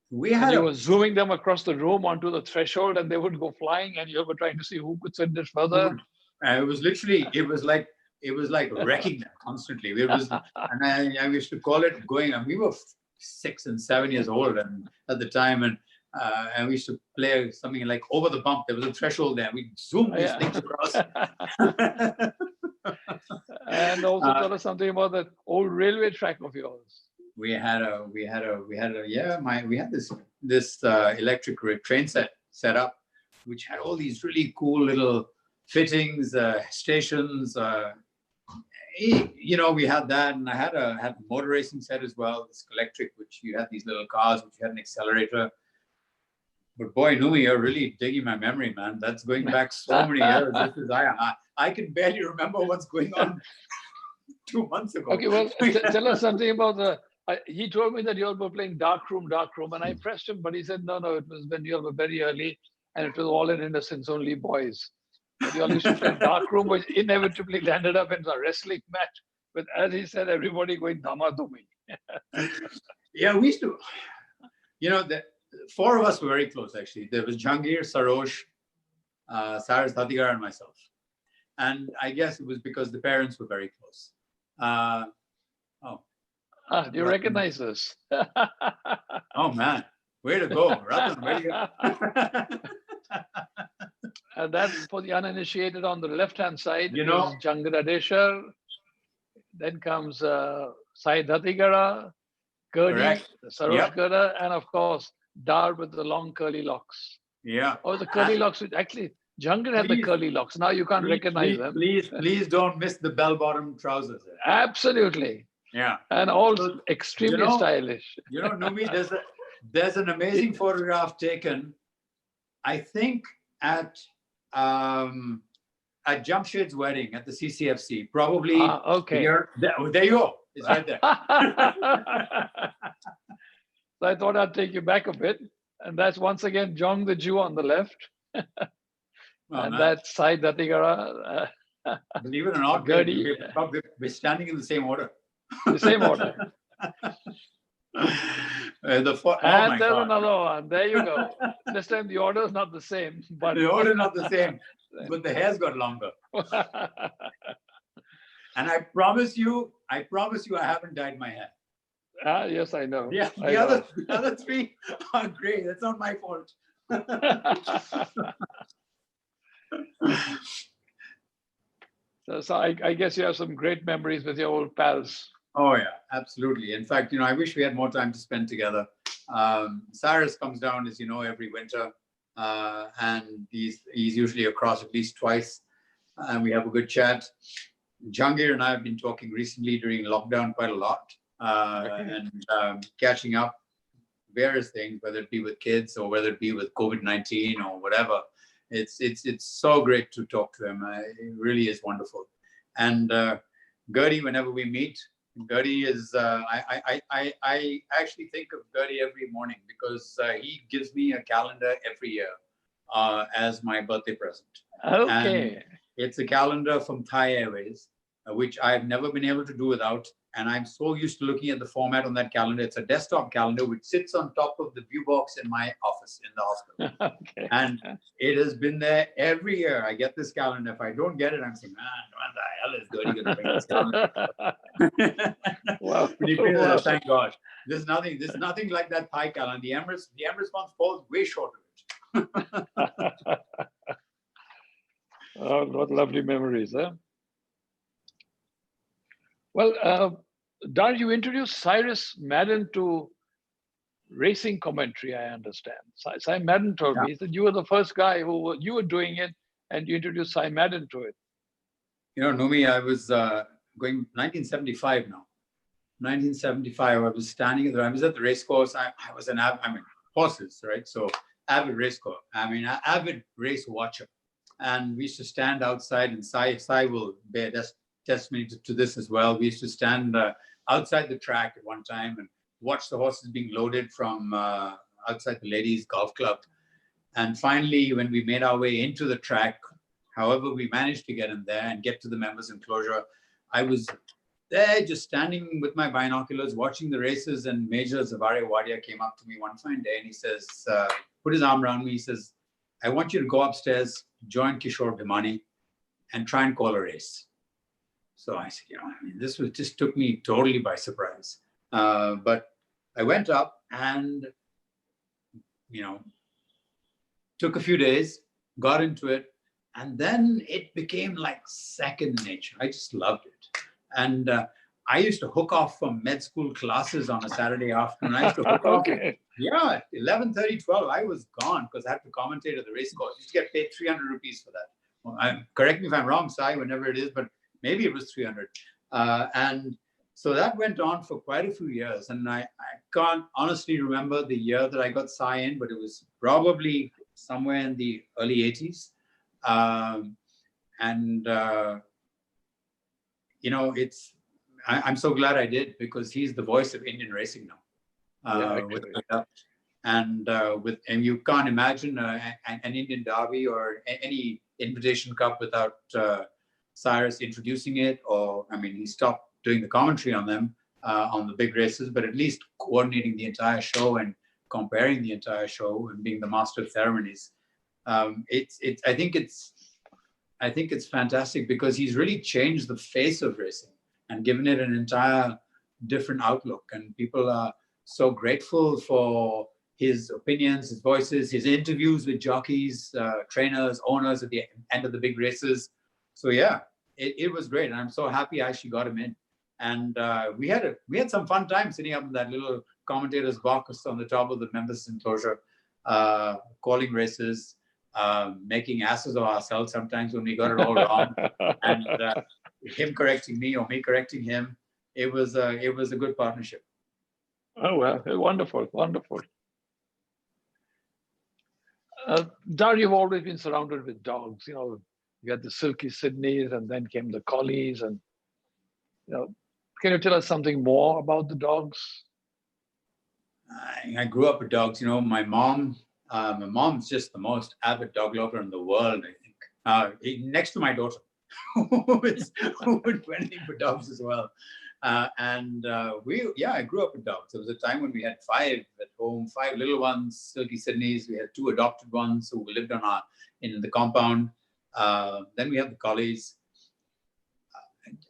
we had. You were zooming them across the room onto the threshold, and they would go flying, and you were trying to see who could send it further. It was literally, it was like wrecking them constantly. It was, and I used to call it going. And we were 6 and 7 years old, and at the time, and we used to play something like over the bump. There was a threshold there. We zoomed these things across. And also tell us something about that old railway track of yours. We had this electric train set up, which had all these really cool little fittings, stations. You know, we had that, and I had a motor racing set as well. This electric, which you had these little cars, which had an accelerator. But boy, Numi, you're really digging my memory, man. That's going back so many years. This is I can barely remember what's going on 2 months ago. Okay, well, tell us something about he told me that you all were playing Dark Room, and I pressed him, but he said, no, it was when you all were very early, and it was all in innocence, only boys. But you all used to play Dark Room, which inevitably landed up in a wrestling match with, as he said, everybody going dhamadhumi. Yeah, we used to, you know, the 4 of us were very close, actually. There was Jahangir, Sarosh, Cyrus Dhatigar, and myself. And I guess it was because the parents were very close. Do you recognize this? Oh, man. Way to go. Ratan, way to go. And that's for the uninitiated on the left-hand side. You know, Jahangir Adeshar. Then comes Sai Dhatigara, Kurdi, Sarosh Gada, and of course, Dar with the long curly locks. Yeah. Oh, the curly locks. Actually, Jahangir had the curly locks. Now you can't recognize them. Please don't miss the bell-bottom trousers. Absolutely. Yeah. And also extremely stylish. You know, Numi, there's an amazing photograph taken, I think, at Jamshed's wedding at the CCFC. Probably. Okay. There you go. It's right there. So I thought I'd take you back a bit. And that's once again Jong the Jew on the left. And that's Sai Dhatigara. Believe it or not, we're standing in the same order. The same order. And there's another one. There you go. This time the order is not the same. But the order is not the same, but the hair's got longer. And I promise you, I haven't dyed my hair. Yes, I know. Yeah, the other 3 are gray. That's not my fault. So I guess you have some great memories with your old pals. Oh yeah, absolutely. In fact, I wish we had more time to spend together. Cyrus comes down, as you know, every winter, and he's usually across at least twice, and we have a good chat. Jahangir and I have been talking recently during lockdown quite a lot, and catching up various things, whether it be with kids or whether it be with COVID-19 or whatever. It's so great to talk to him. It really is wonderful. And Gertie, whenever we meet, Gertie is, I actually think of Gertie every morning because he gives me a calendar every year as my birthday present. Okay. And it's a calendar from Thai Airways, which I've never been able to do without. And I'm so used to looking at the format on that calendar. It's a desktop calendar which sits on top of the view box in my office in the hospital. Okay. And it has been there every year. I get this calendar. If I don't get it, I'm saying, man, what the hell is Gertie going to bring this calendar? Wow. Thank God. There's nothing like that Thai calendar. The Emirates one falls way short of it. Oh, what lovely memories, huh? Well, Dar, you introduced Cyrus Madden to racing commentary, I understand. Cy Madden told Yeah. me that you were the first guy you were doing it, and you introduced Cy Madden to it. You know, Numi, I was going 1975 now. 1975, I was standing I was at the race course. I was horses, right? So avid race course. Avid race watcher. And we used to stand outside, and Sai will bear testimony to this as well. We used to stand outside the track at one time and watch the horses being loaded from outside the ladies' golf club. And finally, when we made our way into the track, however we managed to get in there and get to the members' enclosure, I was there just standing with my binoculars, watching the races, and Major Zavare Wadia came up to me one fine day and he says, put his arm around me, he says, I want you to go upstairs, join Kishore Bhimani, and try and call a race. So I said, this just took me totally by surprise. But I went up and, took a few days, got into it, and then it became like second nature. I just loved it. And I used to hook off from med school classes on a Saturday afternoon. I used to hook off. Yeah, 11:30, 12, I was gone because I had to commentate at the race course. I used to get paid 300 rupees for that. Well, correct me if I'm wrong, Sai, whenever it is, but maybe it was 300. And so that went on for quite a few years. And I can't honestly remember the year that I got Sai in, but it was probably somewhere in the early 80s. I'm so glad I did, because he's the voice of Indian racing now. And you can't imagine an Indian Derby or any Invitation Cup without Cyrus introducing it. He stopped doing the commentary on them, on the big races, but at least coordinating the entire show and comparing the entire show and being the master of ceremonies. I think it's fantastic, because he's really changed the face of racing and given it an entire different outlook. And people are so grateful for his opinions, his voices, his interviews with jockeys, trainers, owners at the end of the big races. So yeah, it was great. And I'm so happy I actually got him in. And we had some fun time sitting up in that little commentator's box on the top of the members' enclosure, calling races, making asses of ourselves sometimes when we got it all wrong, and him correcting me or me correcting him. It was a good partnership. Oh, well, wonderful, wonderful. Dar, you've always been surrounded with dogs. You had the Silky Sydneys, and then came the Collies, and can you tell us something more about the dogs? I grew up with dogs. My mom's just the most avid dog lover in the world, I think. Next to my daughter, who would do anything for dogs as well. I grew up with dogs. There was a time when we had 5 at home, 5 little ones, Silky Sydneys. We had 2 adopted ones who lived in the compound. Then we had the Collies.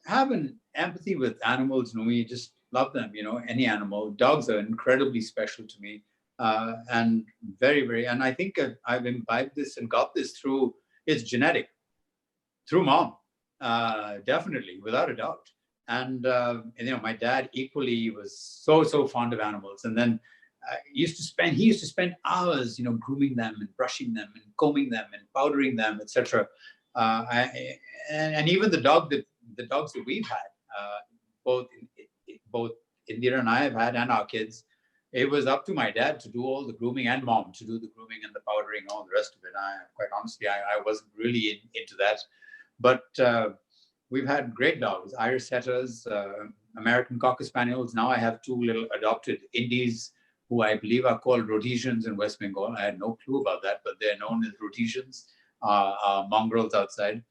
Have an empathy with animals, we just love them, any animal. Dogs are incredibly special to me. And very, very, and I think I've imbibed this and got this through, it's genetic, through mom, definitely, without a doubt. And my dad equally was so fond of animals. And then he used to spend hours, grooming them and brushing them and combing them and powdering them, etc. And even the dogs that we've had, both Indira and I have had, and our kids, it was up to my dad to do all the grooming, and mom to do the grooming and the powdering, all the rest of it. Quite honestly, I wasn't really into that. But we've had great dogs, Irish setters, American Cocker Spaniels. Now I have 2 little adopted Indies who I believe are called Rhodesians in West Bengal. I had no clue about that, but they're known as Rhodesians, mongrels outside.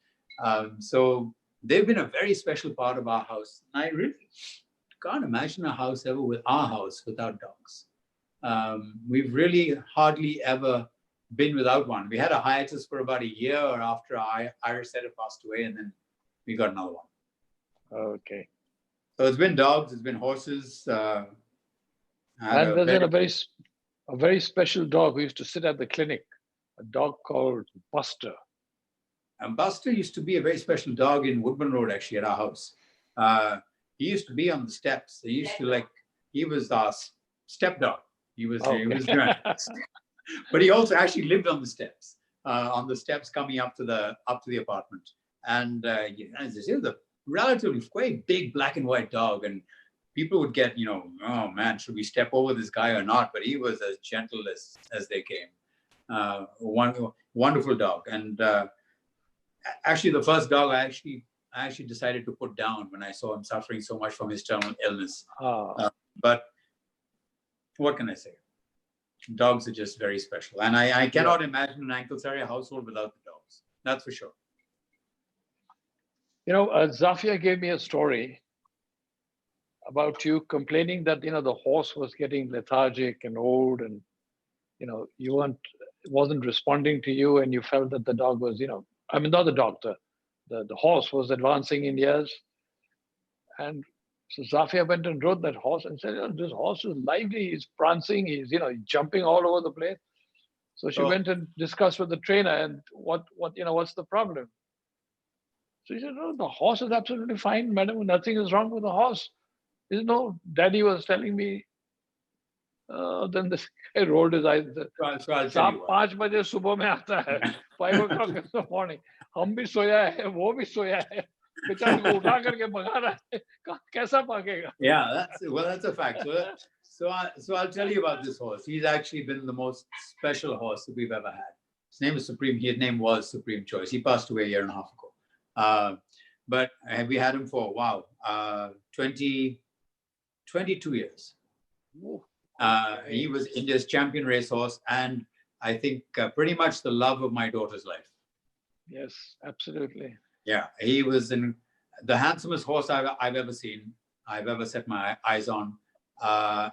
So they've been a very special part of our house. And I really can't imagine our house without dogs. We've really hardly ever been without one. We had a hiatus for about a year after our Irish setter passed away, and then we got another one. Okay. So it's been dogs, it's been horses. And there's a very special dog who used to sit at the clinic a dog called Buster. And Buster used to be a very special dog in Woodburn Road, actually, at our house. He used to be on the steps. He was our step dog. He was grand. But he also actually lived on the steps coming up to the apartment. And he was a relatively quite big black and white dog. And people would get, oh man, should we step over this guy or not? But he was as gentle as they came. Wonderful dog. And actually, the first dog I actually decided to put down when I saw him suffering so much from his terminal illness. But what can I say? Dogs are just very special. And I cannot imagine an Anklesaria household without the dogs. That's for sure. Zafia gave me a story about you complaining that, the horse was getting lethargic and old and, you wasn't responding to you and you felt that the dog was, not the dog, the horse was advancing in years. And so Zafia went and rode that horse and said, this horse is lively, he's prancing, he's, jumping all over the place. So she went and discussed with the trainer and what's the problem? So he said, no, the horse is absolutely fine, madam, nothing is wrong with the horse. He said, no, daddy was telling me. Then this guy rolled his eyes. So I'll tell you 5 बजे सुबह में आता है, 5 o'clock in the morning. हम भी सोया है, वो भी सोया है. बेचारे को उठा करके भगा रहा है. कैसा भागेगा? Yeah, that's a fact. So I'll tell you about this horse. He's actually been the most special horse that we've ever had. His name is Supreme. His name was Supreme Choice. He passed away a year and a half ago. But we had him for 22 years. He was India's champion racehorse, and I think pretty much the love of my daughter's life. Yes, absolutely. Yeah, he was the handsomest horse I've ever seen, I've ever set my eyes on,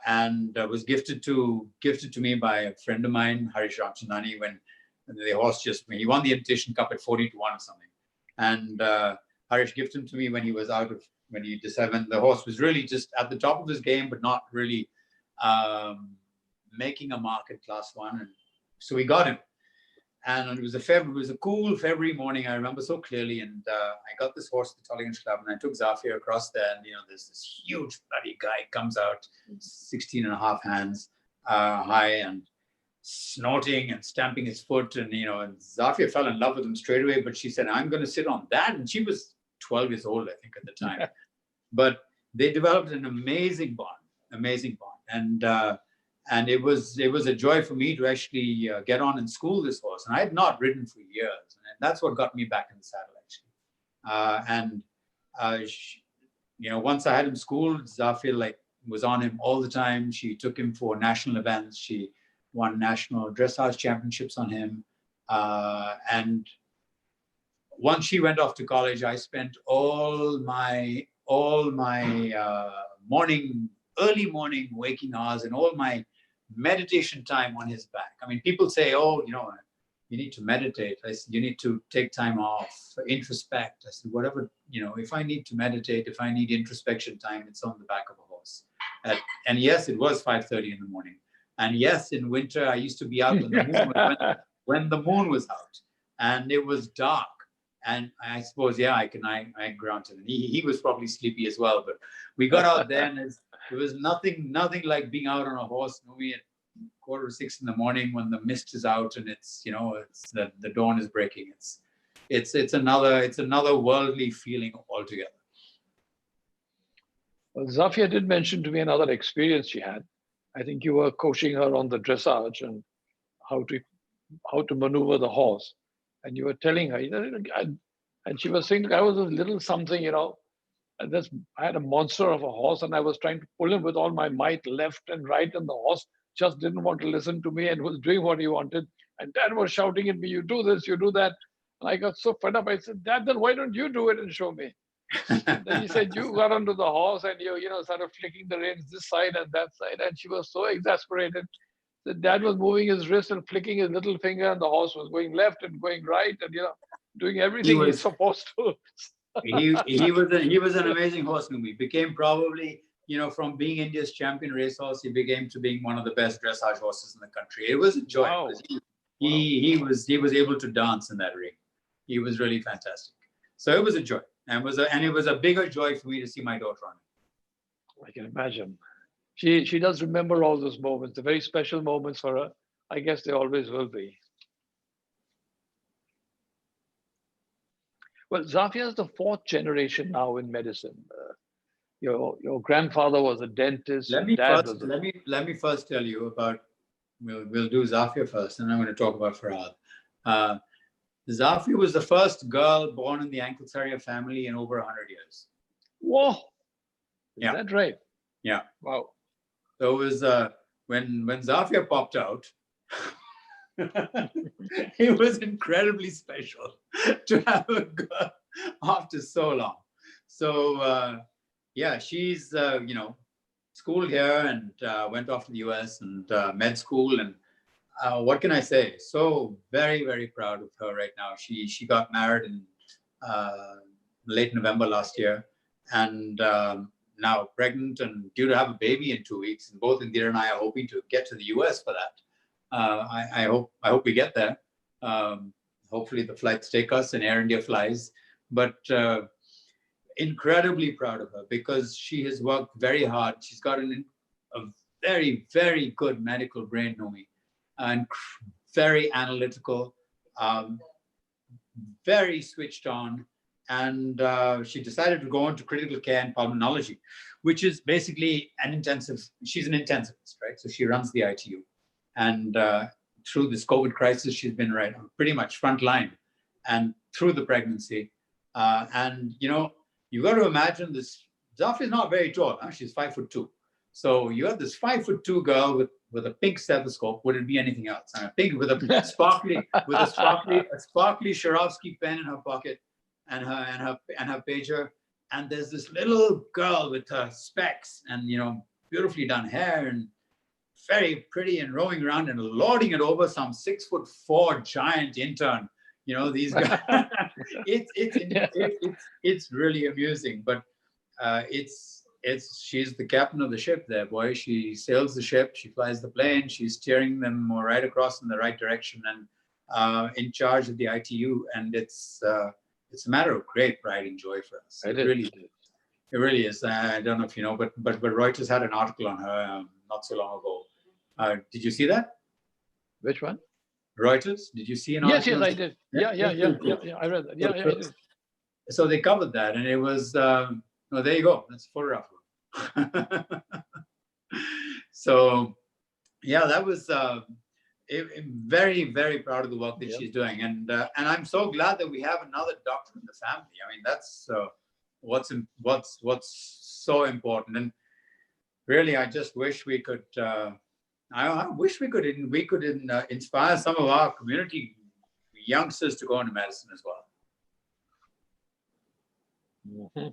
and was gifted to me by a friend of mine, Harish Ramchandani, when the horse he won the Invitation Cup at 40-1 or something, and Harish gifted him to me when he decided the horse was really just at the top of his game, but not really making a mark at Class 1, and so we got him. And it was a cool February morning, I remember so clearly, and I got this horse at the Tollygunge Club, and I took Zafia across there, and there's this huge bloody guy comes out, 16 and a half hands high, and snorting and stamping his foot, and and Zafia fell in love with him straight away, but she said, I'm going to sit on that, and she was 12 years old, I think, at the time. But they developed an amazing bond. And it was a joy for me to actually get on and school this horse. And I had not ridden for years, and that's what got me back in the saddle, actually. Once I had him schooled, Zafia was on him all the time. She took him for national events. She won national dressage championships on him. And once she went off to college, I spent all my early morning waking hours and all my meditation time on his back. I mean, people say, you need to meditate. I said, you need to take time off, introspect. I said, whatever, if I need to meditate, if I need introspection time, it's on the back of a horse. And yes, it was 5:30 in the morning. And yes, in winter, I used to be out when the moon was out and it was dark. And I suppose, I grant it. And he was probably sleepy as well, but we got out there and it was nothing like being out on a horse maybe at 5:45 in the morning when the mist is out and it's the dawn is breaking. It's another worldly feeling altogether. Well, Zafia did mention to me another experience she had. I think you were coaching her on the dressage and how to maneuver the horse. And you were telling her, and she was saying, I was a little something, I had a monster of a horse and I was trying to pull him with all my might left and right, and the horse just didn't want to listen to me and was doing what he wanted. And Dad was shouting at me, you do this, you do that. And I got so fed up. I said, Dad, then why don't you do it and show me? Then he said, you got onto the horse and you started flicking the reins this side and that side. And she was so exasperated. The Dad was moving his wrist and flicking his little finger, and the horse was going left and going right and doing everything he's supposed to. he was an amazing horseman. He became probably, from being India's champion racehorse, he became to being one of the best dressage horses in the country. It was a joy. Wow. he was able to dance in that ring. He was really fantastic. So it was a joy, and it was a bigger joy for me to see my daughter on it. I can imagine. She does remember all those moments, the very special moments for her. I guess they always will be. Well, Zafia is the fourth generation now in medicine. Your grandfather was a dentist. Let Your me dad first was a let me first tell you about. We'll do Zafia first, and I'm going to talk about Farhad. Zafia was the first girl born in the Anklesaria family in over 100 years. Whoa! Is Yeah. that right? Yeah. Wow. So it was when Zafia popped out, it was incredibly special to have a girl after so long. So yeah, she's schooled here and went off to the US and med school, and what can I say? So very, very proud of her right now. She got married in late November last year, and now pregnant and due to have a baby in 2 weeks. And both Indira and I are hoping to get to the US for that. I hope we get there. Hopefully the flights take us and Air India flies. But incredibly proud of her because she has worked very hard. She's got a very, very good medical brain, Nomi, and very analytical, very switched on. And she decided to go into critical care and pulmonology, which is basically she's an intensivist, right? So she runs the ITU. And through this COVID crisis, she's been pretty much front line and through the pregnancy. And, you got to imagine this. Zafia is not very tall. Huh? She's 5'2". So you have this 5'2" girl with a pink stethoscope. Would it be anything else? A pink with a sparkly Swarovski pen in her pocket, and her pager. And there's this little girl with her specs and beautifully done hair and very pretty and roaming around and lording it over some 6'4" giant intern. These guys. It's really amusing, but she's the captain of the ship there, boy. She sails the ship, she flies the plane, she's steering them right across in the right direction, and in charge of the ITU. And it's a matter of great pride and joy for us. It really is. I don't know if you know, but Reuters had an article on her not so long ago. Did you see that? Which one? Reuters? Did you see an article? Yes, I did. Yeah, I read that. Yeah, I did. So they covered that, and it was, there you go. That's a photograph. So, yeah, that was very, very proud of the work that she's doing. And I'm so glad that we have another doctor in the family. I mean, that's what's so important. And really, I just wish we could, I wish we could inspire some of our community youngsters to go into medicine as well. Mm-hmm.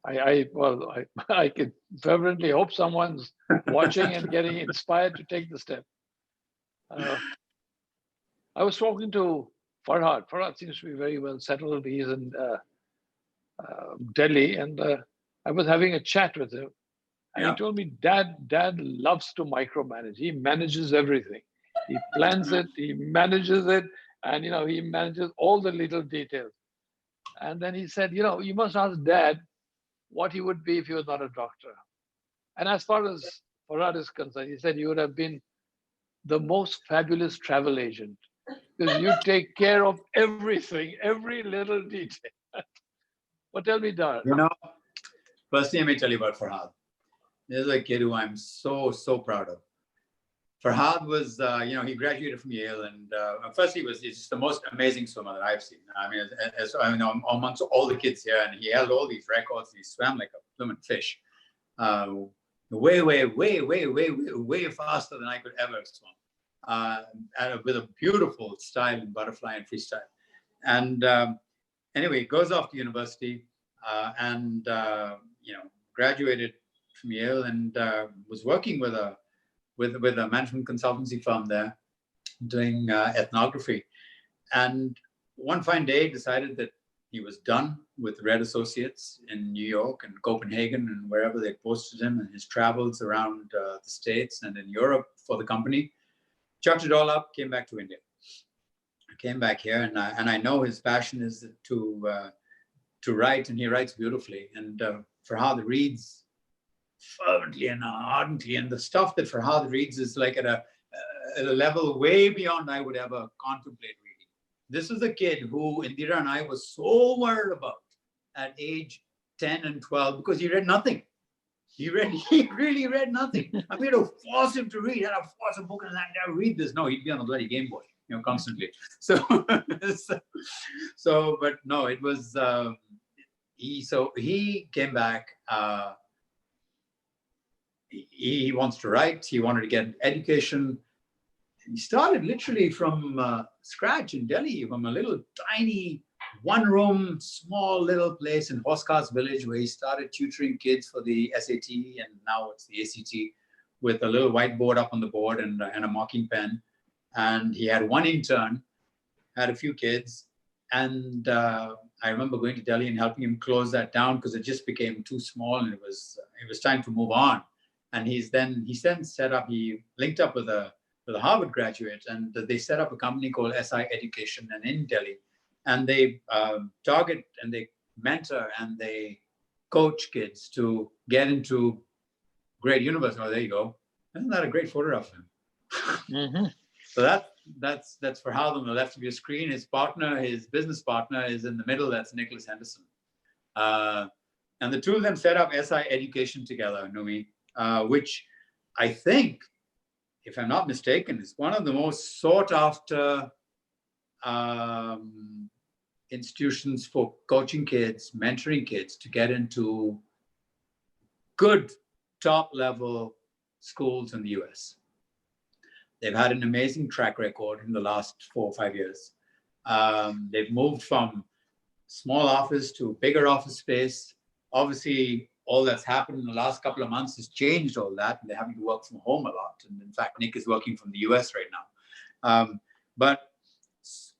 I could fervently hope someone's watching and getting inspired to take the step. I was talking to Farhad. Farhad seems to be very well settled. He's in Delhi, and I was having a chat with him. And he told me, Dad loves to micromanage. He manages everything. He plans it, he manages it, and he manages all the little details. And then he said, you must ask Dad what he would be if he was not a doctor. And as far as Farhad is concerned, he said you would have been the most fabulous travel agent because you take care of everything, every little detail. But tell me, Dad. Firstly, let me tell you about Farhad. This is a kid who I'm so, so proud of. Farhad was, he graduated from Yale, and firstly, he's just the most amazing swimmer that I've seen. I mean, amongst all the kids here, and he held all these records. He swam like a blooming fish, way, way, way, way, way, way, way faster than I could ever swim, with a beautiful style in butterfly and freestyle. And anyway, he goes off to university and graduated from Yale and was working with a management consultancy firm there doing ethnography. And one fine day decided that he was done with Red Associates in New York and Copenhagen and wherever they posted him and his travels around the States and in Europe for the company. chucked it all up, came back to India. I came back here, and I know his passion is to write, and he writes beautifully. And Farhad reads fervently and ardently, and the stuff that Farhad reads is like at a level way beyond I would ever contemplate reading. This is a kid who Indira and I was so worried about at age 10 and 12 because he read nothing. He really read nothing. I mean, to force him to read, and I force a book and I read this. No, he'd be on the bloody Game Boy, constantly. So, but no, it was he came back. He wants to write. He wanted to get education. He started literally from scratch in Delhi, from a little tiny one-room, small little place in Hoskars village where he started tutoring kids for the SAT, and now it's the ACT, with a little whiteboard up on the board and a marking pen. And he had one intern, had a few kids, and I remember going to Delhi and helping him close that down because it just became too small, and it was time to move on. And he linked up with a Harvard graduate, and they set up a company called SI Education and in Delhi. And they target and they mentor and they coach kids to get into great universities. Oh, there you go. Isn't that a great photograph of him? Mm-hmm. So that's Farhad on the left of your screen. His partner, his business partner, is in the middle. That's Nicholas Henderson. And the two of them set up SI Education together, Numi, which I think, if I'm not mistaken, is one of the most sought after institutions for coaching kids, mentoring kids to get into good top level schools in the US. They've had an amazing track record in the last 4 or 5 years. They've moved from small office to bigger office space. Obviously, all that's happened in the last couple of months has changed all that, and they're having to work from home a lot. And in fact, Nick is working from the US right now. But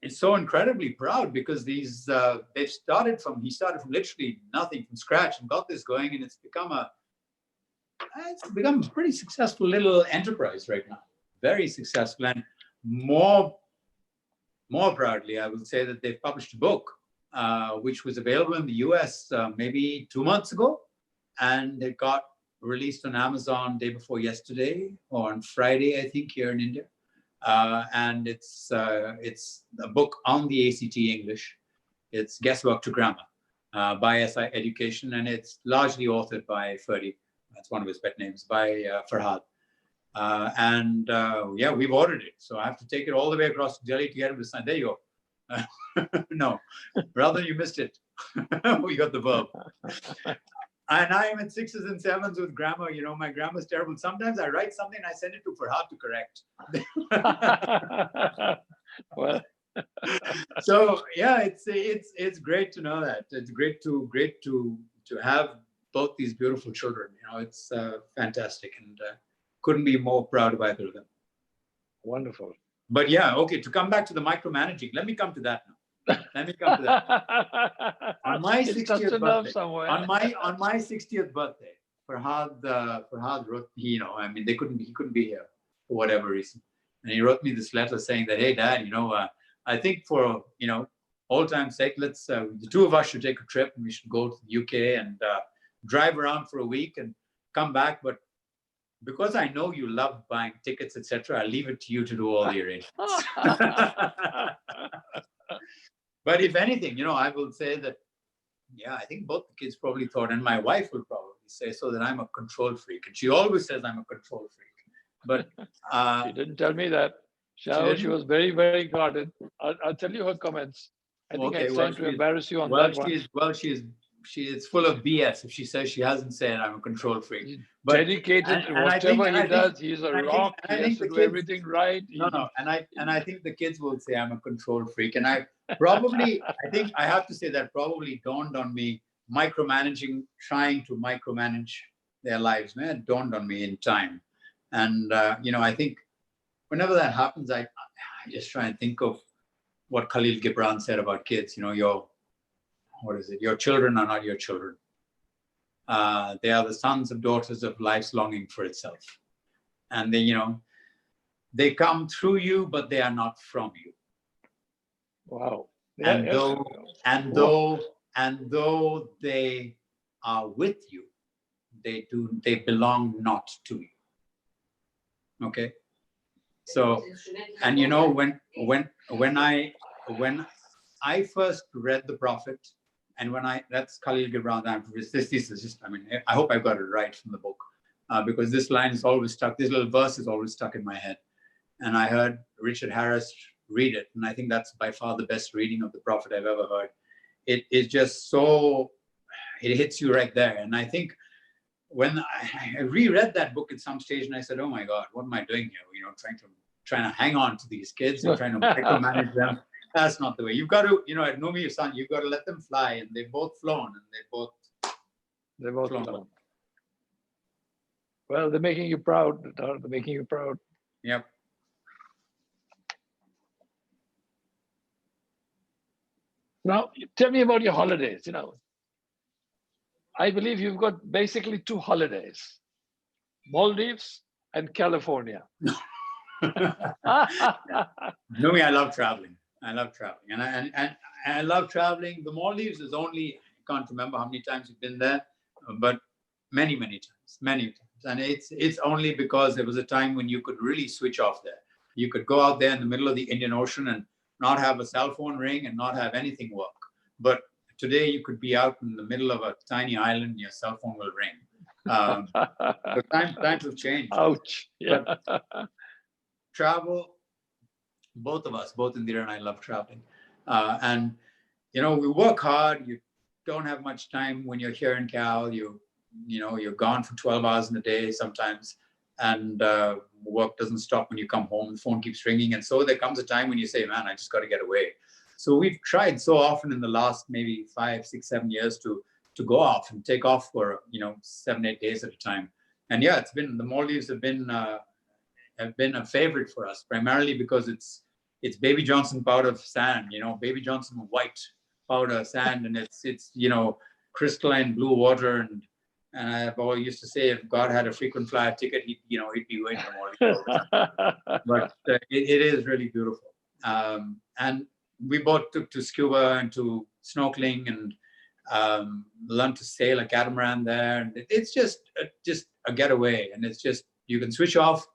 it's so incredibly proud because he started from literally nothing, from scratch, and got this going, and it's become a pretty successful little enterprise right now. Very successful, and more proudly, I would say that they've published a book, which was available in the US maybe 2 months ago, and it got released on Amazon day before yesterday, or on Friday, I think, here in India. And it's a book on the ACT English. It's Guesswork to Grammar by SI Education, and it's largely authored by Ferdy. That's one of his pet names, by Farhad. Yeah, we've ordered it. So I have to take it all the way across to Delhi to get it to sign. There you go. No, rather you missed it. We got the verb. And I am at 6s and 7s with grammar. My grammar is terrible. Sometimes I write something and I send it to Farhad to correct. Well, so yeah, it's great to know that. It's great to have both these beautiful children. It's fantastic, and couldn't be more proud of either of them. Wonderful. But yeah, okay. To come back to the micromanaging, let me come to that now. On my 60th birthday, on my 60th birthday, Farhad wrote, he couldn't be here for whatever reason, and he wrote me this letter saying that, hey Dad, I think for old time's sake, let's the two of us should take a trip, and we should go to the UK and drive around for a week and come back. But because I know you love buying tickets, etc., I'll leave it to you to do all the arrangements. But if anything, I will say that, yeah, I think both the kids probably thought, and my wife will probably say so, that I'm a control freak. And she always says I'm a control freak. But she didn't tell me that. She was very, very guarded. I'll tell you her comments. I think it's time to embarrass you on that one. She is full of BS if she says she hasn't said I'm a control freak. He's dedicated. Whatever he does, he's a rock. He has to do everything right. No. And I think the kids will say I'm a control freak. And I think I have to say that probably dawned on me, trying to micromanage their lives. Man, it dawned on me in time. And, I think whenever that happens, I just try and think of what Khalil Gibran said about kids. Your children are not your children. They are the sons and daughters of life's longing for itself. And then, they come through you, but they are not from you. Wow. And though they are with you, they belong not to you. Okay. So, and you know, when I first read the Prophet, and that's Khalil Gibran. This is just, I mean, I hope I got it right from the book, because this line is always stuck. This little verse is always stuck in my head. And I heard Richard Harris read it, and I think that's by far the best reading of the Prophet I've ever heard. It is just so, it hits you right there. And I think when I reread that book at some stage, and I said, "Oh my God, what am I doing here? You know, trying to hang on to these kids and trying to micromanage them. That's not the way. You've got to, you know, at Numi, your son, you've got to let them fly, and they've both flown, and they've both flown. Well, they're making you proud. They're making you proud. Yep. Now, tell me about your holidays. You know, I believe you've got basically 2 holidays: Maldives and California. Numi, I love traveling. And I love traveling. The Maldives is only, I can't remember how many times you've been there, but many times. And it's only because there was a time when you could really switch off there. You could go out there in the middle of the Indian Ocean and not have a cell phone ring and not have anything work. But today you could be out in the middle of a tiny island and your cell phone will ring. The times have changed. Ouch. Yeah. But travel, both of us, both Indira and I, love traveling. And, you know, we work hard. You don't have much time when you're here in Cal. You're gone for 12 hours in a day sometimes. And work doesn't stop when you come home. The phone keeps ringing. And so there comes a time when you say, man, I just got to get away. So we've tried so often in the last maybe 5, 6, 7 years to go off and take off for, 7, 8 days at a time. And yeah, the Maldives have been a favorite for us, primarily because it's Baby Johnson powder sand, Baby Johnson white powder sand, and it's crystalline blue water. And I've always used to say, if God had a frequent flyer ticket, he'd be going to Maldives. But it is really beautiful. And we both took to scuba and to snorkeling and learned to sail a catamaran there. And it's just a getaway. And it's just, you can switch off.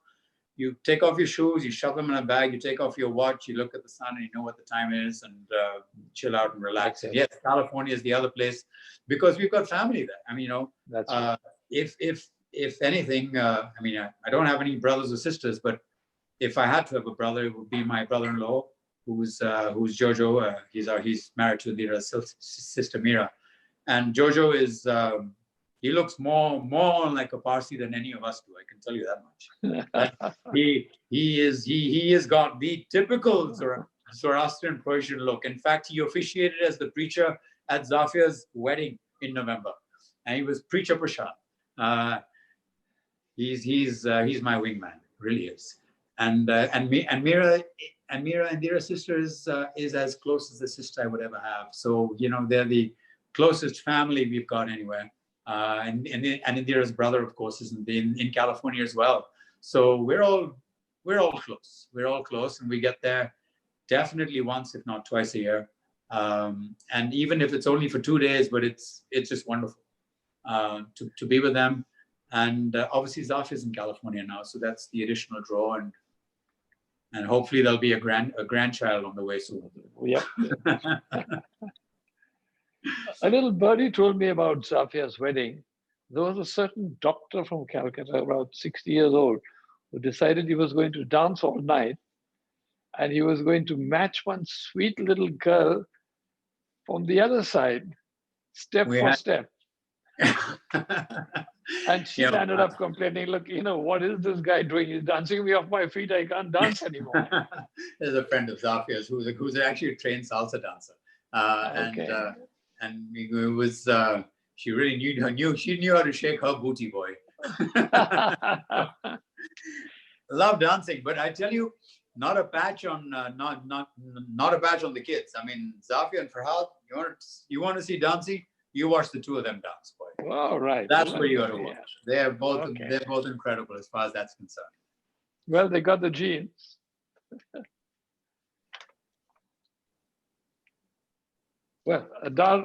You take off your shoes, you shove them in a bag, you take off your watch, you look at the sun and you know what the time is, and chill out and relax. And yes, California is the other place because we've got family there. I mean, that's right. If anything, I don't have any brothers or sisters, but if I had to have a brother, it would be my brother-in-law, who's Jojo. He's married to Indira's sister Mira, and Jojo is. He looks more like a Parsi than any of us do. I can tell you that much. He has got the typical Zoroastrian Persian look. In fact, he officiated as the preacher at Zafia's wedding in November, and he was preacher Prashad. He's my wingman, really is. And Mira, Indira's sister is as close as the sister I would ever have. So they're the closest family we've got anywhere. And Indira's brother, of course, is in California as well. So we're all close. We're all close, and we get there definitely once, if not twice a year. And even if it's only for 2 days, but it's just wonderful to be with them. And obviously Zafia's in California now, so that's the additional draw. And hopefully there'll be a grandchild on the way soon. Yep. A little birdie told me about Zafia's wedding. There was a certain doctor from Calcutta, about 60 years old, who decided he was going to dance all night, and he was going to match one sweet little girl from the other side, step for step. And she ended up complaining, look, what is this guy doing? He's dancing me off my feet. I can't dance anymore. There's a friend of Zafia's who's actually a trained salsa dancer. And it was, she really knew how to shake her booty, boy. Love dancing, but I tell you, not a patch on not a patch on the kids. I mean, Zafia and Farhad, you want to see dancing? You watch the two of them dance, boy. All right. That's where you got to watch. They're both incredible as far as that's concerned. Well, they got the genes. Well, Dar,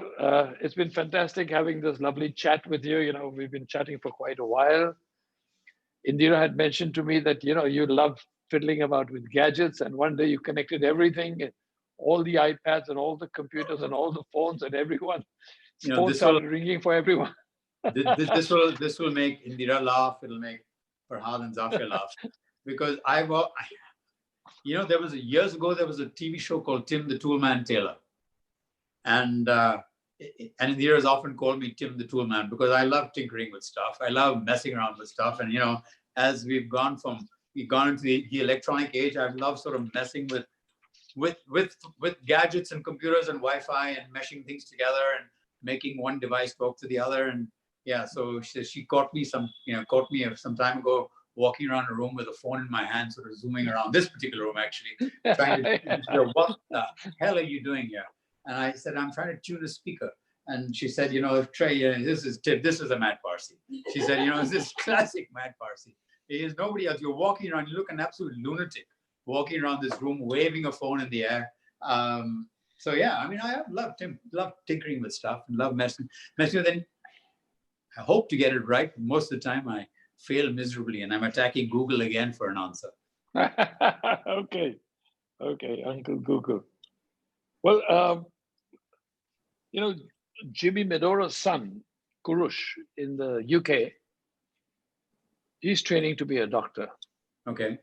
it's been fantastic having this lovely chat with you. You know, we've been chatting for quite a while. Indira had mentioned to me that, you know, you love fiddling about with gadgets, and one day you connected everything, all the iPads and all the computers and all the phones and everyone. You know, Phone started ringing for everyone. this will make Indira laugh. It'll make Farhad and Zafir laugh, because you know, years ago there was a TV show called Tim the Toolman Taylor, and Indira has often called me Tim the Toolman because I love tinkering with stuff. I love messing around with stuff, and you know, as we've gone into the electronic age, I've loved sort of messing with gadgets and computers and Wi-Fi and meshing things together and making one device talk to the other. And yeah, so she caught me some time ago walking around a room with a phone in my hand, sort of zooming around this particular room, actually, trying to figure what the hell are you doing here? And I said, I'm trying to tune a speaker. And she said, you know, Trey, this is a Mad Parsi. She said, you know, this is classic Mad Parsi. There's nobody else. You're walking around, you look an absolute lunatic walking around this room, waving a phone in the air. So yeah, I mean, I love tinkering with stuff and love messing with it. I hope to get it right. Most of the time I fail miserably and I'm attacking Google again for an answer. Okay, Uncle Google. Well, you know, Jimmy Medora's son, Kurush, in the UK, he's training to be a doctor. Okay.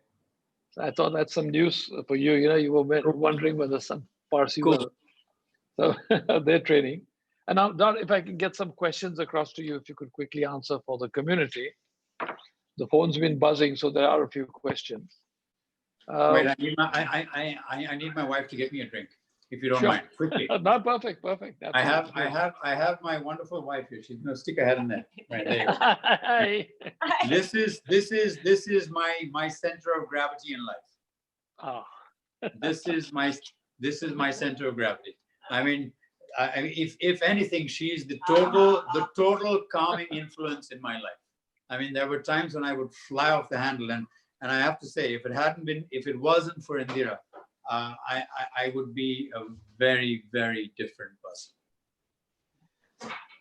So I thought that's some news for you. You know, you were wondering whether some Parsi cool. So they're training. And now, Dar, if I can get some questions across to you, if you could quickly answer for the community. The phone's been buzzing, so there are a few questions. Wait, I need my wife to get me a drink, if you don't mind, quickly. No, perfect. I have my wonderful wife here. She's gonna stick her head in there. Right there. You go. This is my center of gravity in life. Oh. This is my center of gravity. I mean, if anything, she's the total calming influence in my life. I mean, there were times when I would fly off the handle, and I have to say, if it wasn't for Indira, I would be a very, very different person.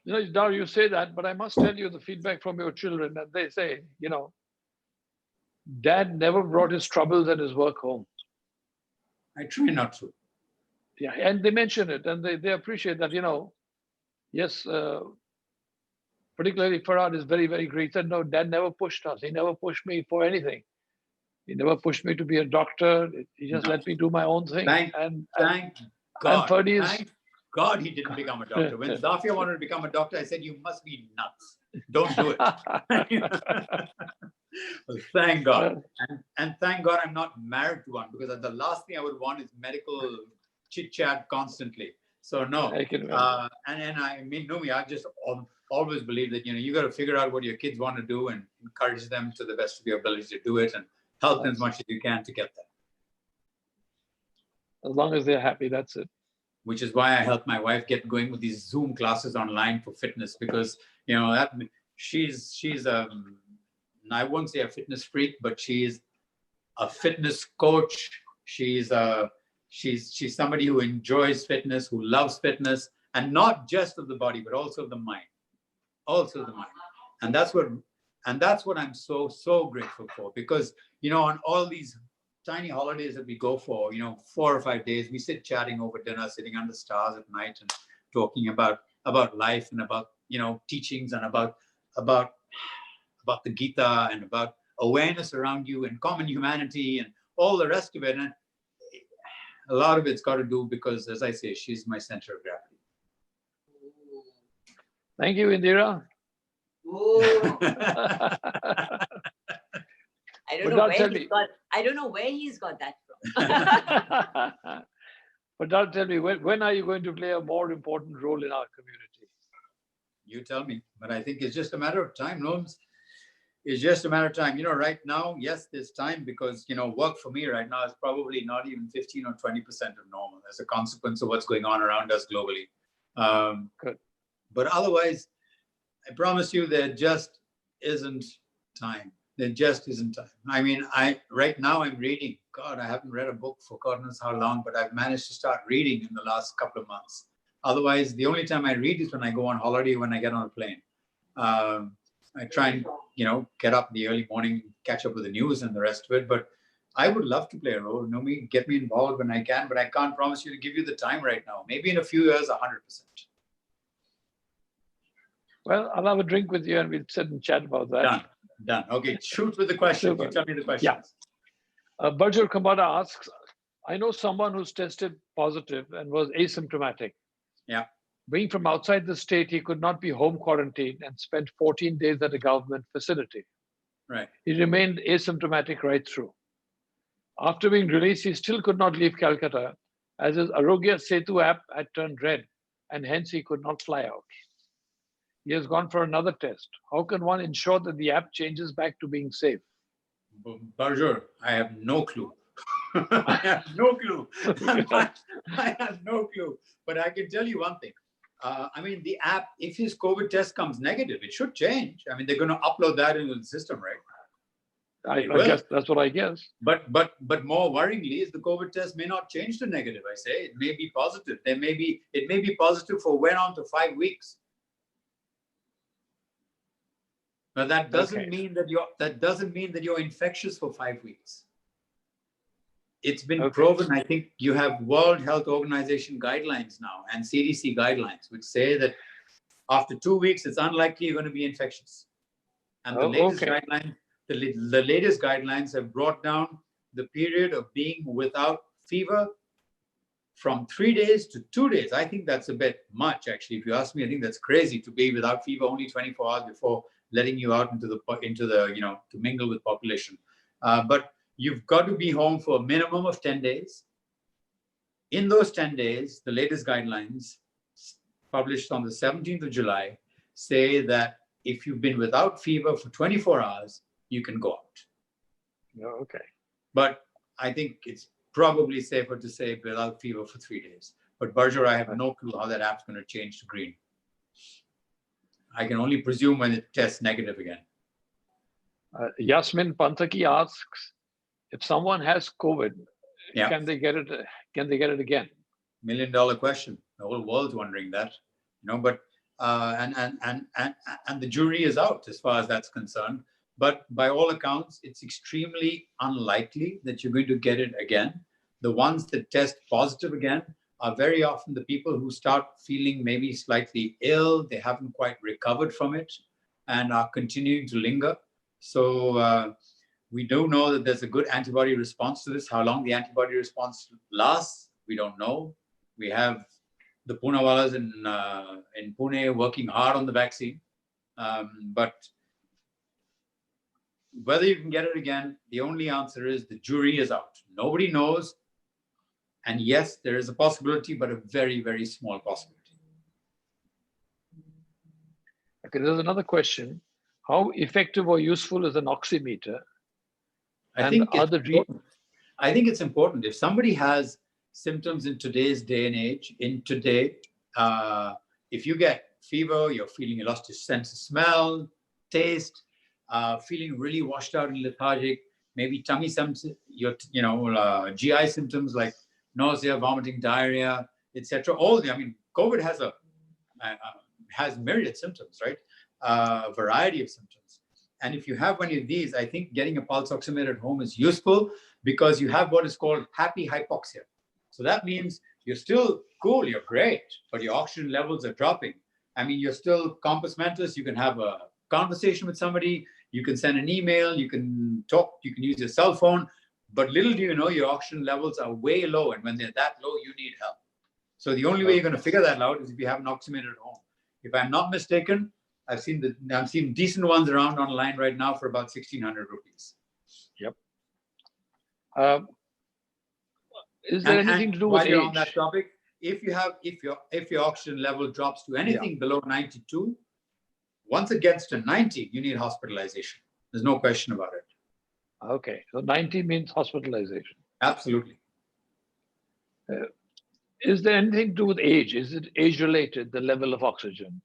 You know, Dar, you say that, but I must tell you the feedback from your children that they say, you know, Dad never brought his troubles and his work home. I try not to. Yeah, and they mention it, and they appreciate that, you know, yes, particularly Farhad is very, very great. He said, no, Dad never pushed us. He never pushed me for anything. He never pushed me to be a doctor. He just let me do my own thing. Thank God. Thank God he didn't become a doctor. When Zafia wanted to become a doctor, I said, you must be nuts. Don't do it. Well, thank God. And thank God I'm not married to one, because the last thing I would want is medical chit-chat constantly. So no. And I mean, Numi, I just always believe that, you know, you got to figure out what your kids want to do and encourage them to the best of your ability to do it, and help them as much as you can to get there. As long as they're happy, that's it. Which is why I helped my wife get going with these Zoom classes online for fitness, because, you know, that she's I won't say a fitness freak, but she's a fitness coach. She's somebody who enjoys fitness, who loves fitness, and not just of the body, but also of the mind. Also the mind. And that's what I'm so grateful for, because, you know, on all these tiny holidays that we go for, you know, 4 or 5 days, we sit chatting over dinner, sitting under stars at night and talking about life and about, you know, teachings and about the Gita and about awareness around you and common humanity and all the rest of it. And a lot of it's got to do because, as I say, she's my center of gravity. Thank you, Indira. I don't know where he's got that from. But Dar, tell me, when are you going to play a more important role in our community? You tell me, but I think it's just a matter of time, Gnomes. It's just a matter of time. You know, right now, yes, there's time, because, you know, work for me right now is probably not even 15 or 20% of normal as a consequence of what's going on around us globally. Good. But otherwise, I promise you, there just isn't time. there just isn't time. I mean, right now I'm reading. God, I haven't read a book for God knows how long, but I've managed to start reading in the last couple of months. Otherwise, the only time I read is when I go on holiday, when I get on a plane. I try and, get up in the early morning, catch up with the news and the rest of it. But I would love to play a role. Get me involved when I can, but I can't promise you to give you the time right now. Maybe in a few years, 100%. Well, I'll have a drink with you and we'll sit and chat about that. Done. Okay, shoot with the questions. You tell me the questions. Yeah. Berger Kamada asks, I know someone who's tested positive and was asymptomatic. Yeah. Being from outside the state, he could not be home quarantined and spent 14 days at a government facility. Right. He remained asymptomatic right through. After being released, he still could not leave Calcutta as his Arogya Setu app had turned red and hence he could not fly out. He has gone for another test. How can one ensure that the app changes back to being safe? Berger, I have no clue. I have no clue. I have no clue. But I can tell you one thing. The app, if his COVID test comes negative, it should change. I mean, they're going to upload that into the system, right? I guess that's what I guess. But more worryingly is the COVID test may not change to negative. I say it may be positive. It may be positive for went on to 5 weeks. But that doesn't mean that you're infectious for 5 weeks. It's been proven. I think you have World Health Organization guidelines now and CDC guidelines, which say that after 2 weeks, it's unlikely you're going to be infectious. And the latest guidelines have brought down the period of being without fever from 3 days to 2 days. I think that's a bit much, actually. If you ask me, I think that's crazy to be without fever only 24 hours before letting you out into the to mingle with population. But you've got to be home for a minimum of 10 days. In those 10 days, the latest guidelines published on the 17th of July say that if you've been without fever for 24 hours, you can go out. Okay. But I think it's probably safer to say without fever for 3 days. But Berger, I have no clue how that app's going to change to green. I can only presume when it tests negative again. Yasmin Pantaki asks, if someone has COVID, can they get it? Can they get it again? $1 million question. The whole world's wondering that, But and the jury is out as far as that's concerned. But by all accounts, it's extremely unlikely that you're going to get it again. The ones that test positive again are very often the people who start feeling maybe slightly ill. They haven't quite recovered from it and are continuing to linger. So we do know that there's a good antibody response to this. How long the antibody response lasts, we don't know. We have the Poonawallas in Pune working hard on the vaccine. But whether you can get it again, the only answer is the jury is out. Nobody knows. And yes, there is a possibility, but a very, very small possibility. Okay, there's another question. How effective or useful is an oximeter? I think it's important. If somebody has symptoms in today's day and age, if you get fever, you're feeling you lost your sense of smell, taste, feeling really washed out and lethargic, maybe tummy symptoms, GI symptoms like nausea, vomiting, diarrhea, etc. COVID has myriad symptoms, right? Variety of symptoms. And if you have one of these, I think getting a pulse oximeter at home is useful because you have what is called happy hypoxia. So that means you're still cool, you're great, but your oxygen levels are dropping. You're still compos mentis. You can have a conversation with somebody. You can send an email. You can talk. You can use your cell phone. But little do you know, your oxygen levels are way low. And when they're that low, you need help. So the only way you're going to figure that out is if you have an oximeter at home. If I'm not mistaken, I've seen decent ones around online right now for about 1,600 rupees. Yep. Is there anything to do with while age? You're on that topic, if your oxygen level drops to anything below 92, once it gets to 90, you need hospitalization. There's no question about it. Okay, so 90 means hospitalization. Absolutely. Is there anything to do with age? Is it age related, the level of oxygen?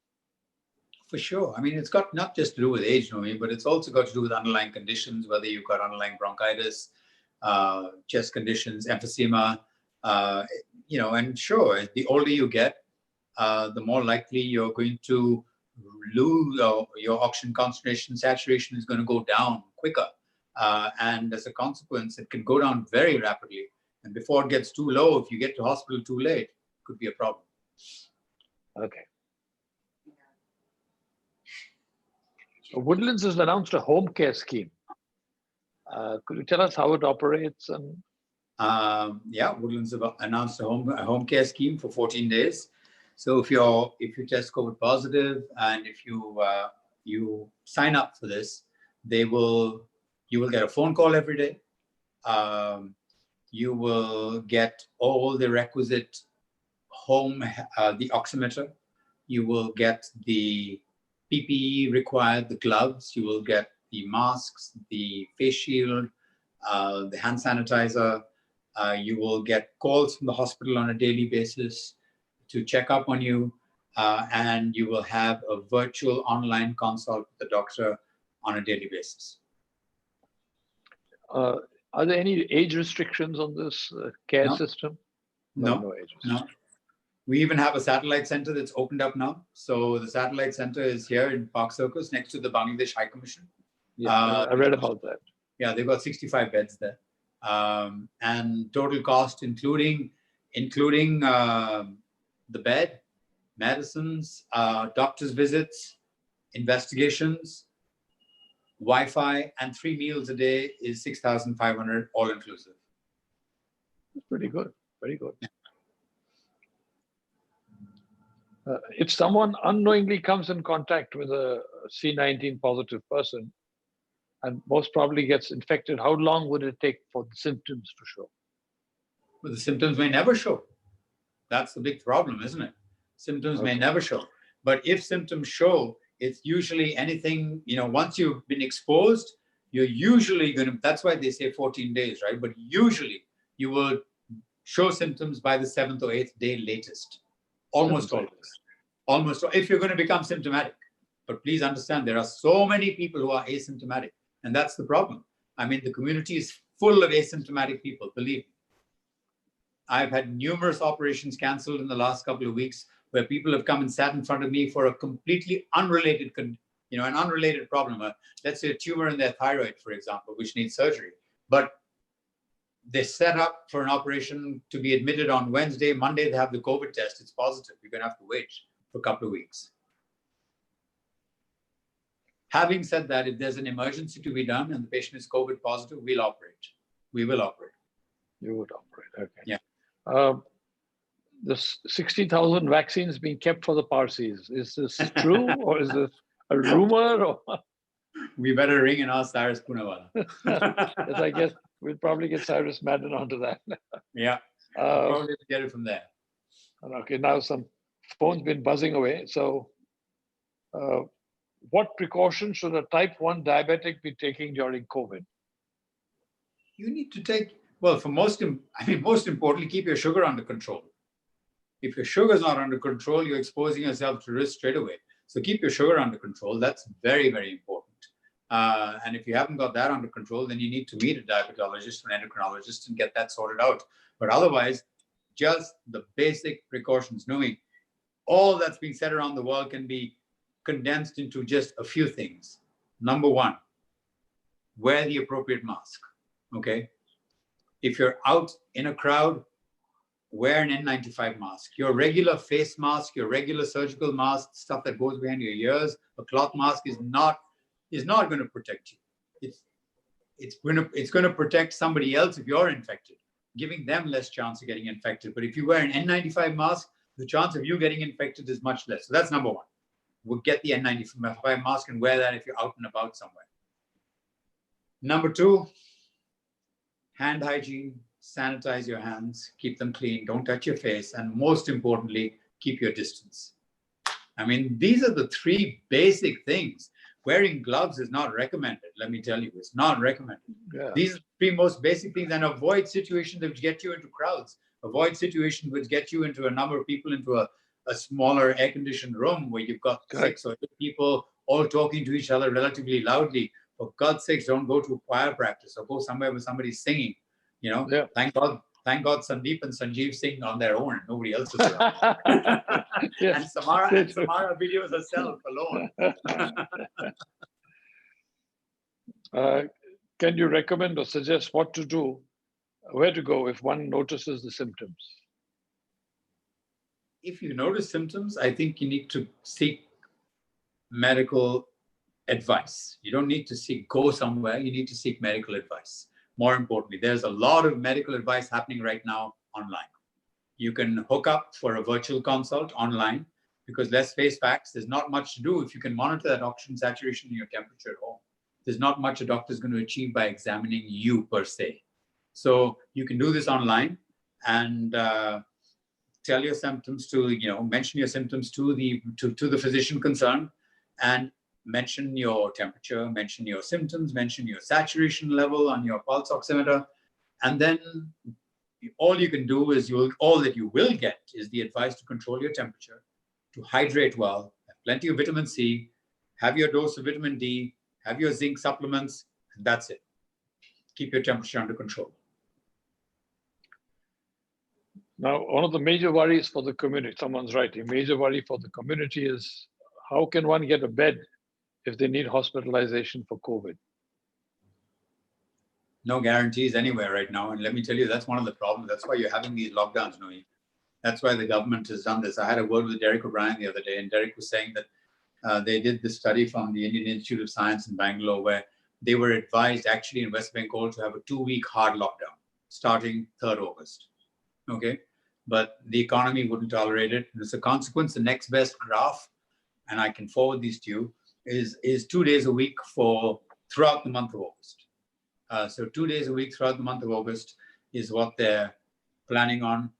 For sure. I mean, it's got not just to do with age, Nomi, but it's also got to do with underlying conditions, whether you've got underlying bronchitis, chest conditions, emphysema, and sure, the older you get, the more likely you're going to lose your oxygen concentration, saturation is going to go down quicker. And as a consequence, it can go down very rapidly. And before it gets too low, if you get to hospital too late, it could be a problem. Okay. So Woodlands has announced a home care scheme. Could you tell us how it operates? And Woodlands have announced a home care scheme for 14 days. So if you test COVID positive and if you sign up for this, you will get a phone call every day. You will get all the requisite the oximeter. You will get the PPE required, the gloves. You will get the masks, the face shield, the hand sanitizer. You will get calls from the hospital on a daily basis to check up on you. And you will have a virtual online consult with the doctor on a daily basis. are there any age restrictions on this care system? No age restrictions. No. We even have a satellite center that's opened up now. So the satellite center is here in Park Circus next to the Bangladesh High Commission. Yeah, I read about that. Yeah, they've got 65 beds there. And total cost, including the bed, medicines, doctor's visits, investigations, Wi-Fi, and 3 meals a day is 6,500 all inclusive. That's pretty good. Very good. Yeah. If someone unknowingly comes in contact with a C19 positive person and most probably gets infected, how long would it take for the symptoms to show? Well, the symptoms may never show. That's the big problem, isn't it? Symptoms may never show. But if symptoms show, it's usually anything, once you've been exposed, you're usually going to, that's why they say 14 days, right? But usually you will show symptoms by the 7th or 8th day latest. Almost always. Almost, if you're going to become symptomatic. But please understand, there are so many people who are asymptomatic. And that's the problem. I mean, the community is full of asymptomatic people, believe me. I've had numerous operations canceled in the last couple of weeks where people have come and sat in front of me for a completely unrelated, an unrelated problem. Let's say a tumor in their thyroid, for example, which needs surgery. But they set up for an operation to be admitted on Wednesday. Monday, they have the COVID test. It's positive. You're going to have to wait for a couple of weeks. Having said that, if there's an emergency to be done and the patient is COVID positive, we'll operate. We will operate. You would operate, okay. Yeah. The 60,000 vaccines being kept for the Parsis. Is this true or is this a rumor? Or? We better ring and ask Cyrus Poonawala. Yes, I guess we'll probably get Cyrus Madden onto that. Yeah, probably get it from there. Okay, now some phones been buzzing away. So what precautions should a type 1 diabetic be taking during COVID? You need to take, well, most importantly, keep your sugar under control. If your sugar is not under control, you're exposing yourself to risk straight away. So keep your sugar under control. That's very, very important. And if you haven't got that under control, then you need to meet a diabetologist or an endocrinologist and get that sorted out. But otherwise, just the basic precautions, knowing all that's being said around the world can be condensed into just a few things. Number one, wear the appropriate mask, okay? If you're out in a crowd, wear an N95 mask. Your regular face mask, your regular surgical mask, stuff that goes behind your ears, a cloth mask is not going to protect you. It's going to protect somebody else if you're infected, giving them less chance of getting infected. But if you wear an N95 mask, the chance of you getting infected is much less. So that's number one. We'll get the N95 mask and wear that if you're out and about somewhere. Number two, hand hygiene. Sanitize your hands, keep them clean, don't touch your face, and most importantly, keep your distance. I mean, these are the three basic things. Wearing gloves is not recommended, let me tell you, it's not recommended. Yeah. These are the three most basic things, and avoid situations that get you into crowds. Avoid situations which get you into a number of people into a a smaller air-conditioned room where you've got Correct. 6 or 8 people all talking to each other relatively loudly. For God's sakes, don't go to choir practice or go somewhere where somebody's singing. You know, Yeah. thank God Sandeep and Sanjeev sing on their own. Nobody else is around. Yes, and Samara they and do. Samara videos herself alone. Can you recommend or suggest what to do, where to go if one notices the symptoms? If you notice symptoms, I think you need to seek medical advice. You don't need to go somewhere. You need to seek medical advice. More importantly, there's a lot of medical advice happening right now online. You can hook up for a virtual consult online because let's face facts, there's not much to do if you can monitor that oxygen saturation and your temperature at home. There's not much a doctor is going to achieve by examining you per se. So you can do this online and tell your symptoms to, mention your symptoms to the physician concerned and mention your temperature, mention your symptoms, mention your saturation level on your pulse oximeter. And then all you can do is all that you will get is the advice to control your temperature, to hydrate well, have plenty of vitamin C, have your dose of vitamin D, have your zinc supplements, and that's it. Keep your temperature under control. Now, one of the major worries for the community, someone's right, a major worry for the community is how can one get a bed if they need hospitalization for COVID? No guarantees anywhere right now. And let me tell you, that's one of the problems. That's why you're having these lockdowns, Noe. That's why the government has done this. I had a word with Derek O'Brien the other day, and Derek was saying that they did this study from the Indian Institute of Science in Bangalore, where they were advised actually in West Bengal to have a 2-week hard lockdown starting 3rd August. Okay. But the economy wouldn't tolerate it. And as a consequence, the next best graph, and I can forward these to you, is 2 days a week throughout the month of August. So 2 days a week throughout the month of August is what they're planning on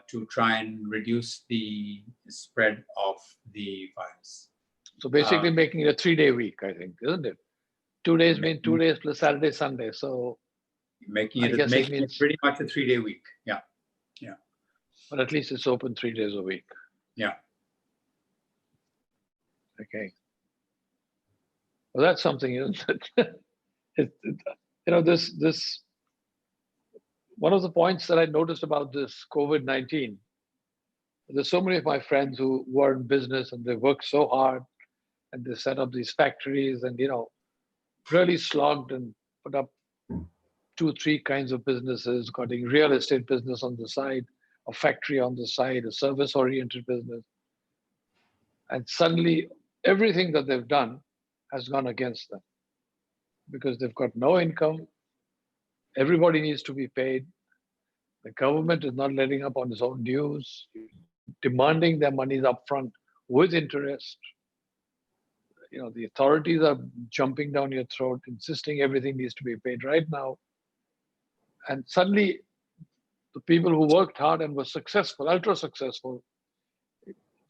to try and reduce the spread of the virus. So basically making it a 3-day week, I think, isn't it? 2 days means 2 days plus Saturday, Sunday. So making it pretty much a 3-day week. Yeah. Yeah. But at least it's open 3 days a week. Yeah. Okay. Well, that's something, isn't it? This one of the points that I noticed about this COVID-19, there's so many of my friends who are in business and they work so hard and they set up these factories and, really slogged and put up 2-3 kinds of businesses, got a real estate business on the side, a factory on the side, a service-oriented business. And suddenly everything that they've done has gone against them because they've got no income. Everybody needs to be paid. The government is not letting up on its own dues, demanding their monies upfront with interest. The authorities are jumping down your throat, insisting everything needs to be paid right now. And suddenly, the people who worked hard and were successful, ultra successful,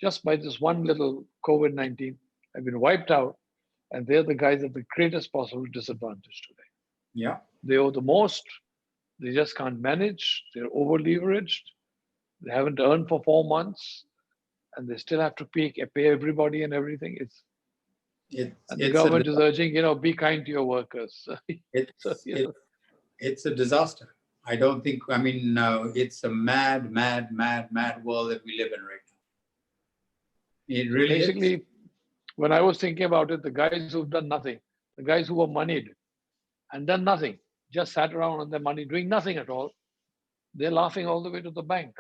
just by this one little COVID-19, have been wiped out. And they're the guys at the greatest possible disadvantage today. Yeah. They owe the most. They just can't manage. They're over leveraged. They haven't earned for 4 months, and they still have to pay everybody and everything. The government is urging, be kind to your workers. It's a disaster. I don't think. It's a mad world that we live in right now. It really basically is. When I was thinking about it, the guys who've done nothing, the guys who were moneyed and done nothing, just sat around on their money, doing nothing at all, they're laughing all the way to the bank.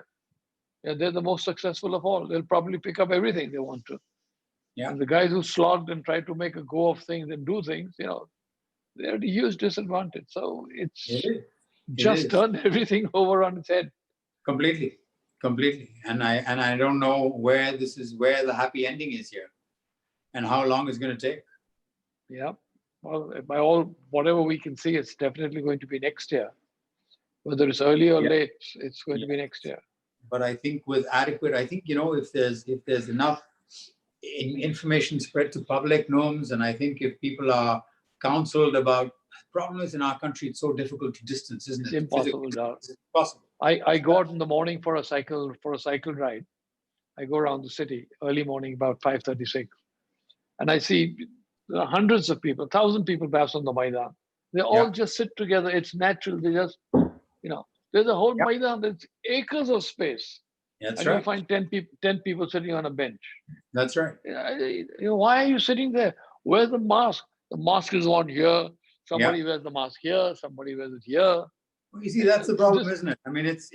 Yeah, they're the most successful of all. They'll probably pick up everything they want to. Yeah. And the guys who slogged and tried to make a go of things and do things, they're at a huge disadvantage. So it's turned everything over on its head. Completely. And I don't know where the happy ending is here. And how long it's going to take? Yeah. Well, whatever we can see, it's definitely going to be next year. Whether it's early or late, it's going to be next year. But I think if there's enough information spread to public norms, and I think if people are counseled about, the problem is in our country, it's so difficult to distance, isn't it? It's impossible. It's impossible. I go out in the morning for a cycle ride. I go around the city early morning, about 5:36, and I see there are hundreds of people, 1,000 people perhaps on the Maidan. They all Yeah. just sit together. It's natural. They just, there's a whole Yeah. Maidan. There's acres of space. That's And you'll right. find 10 people sitting on a bench. That's right. Why are you sitting there? Where's the mask? The mask is on here. Somebody wears the mask here. Somebody wears it here. Well, you see, that's the problem, isn't it? I mean, it's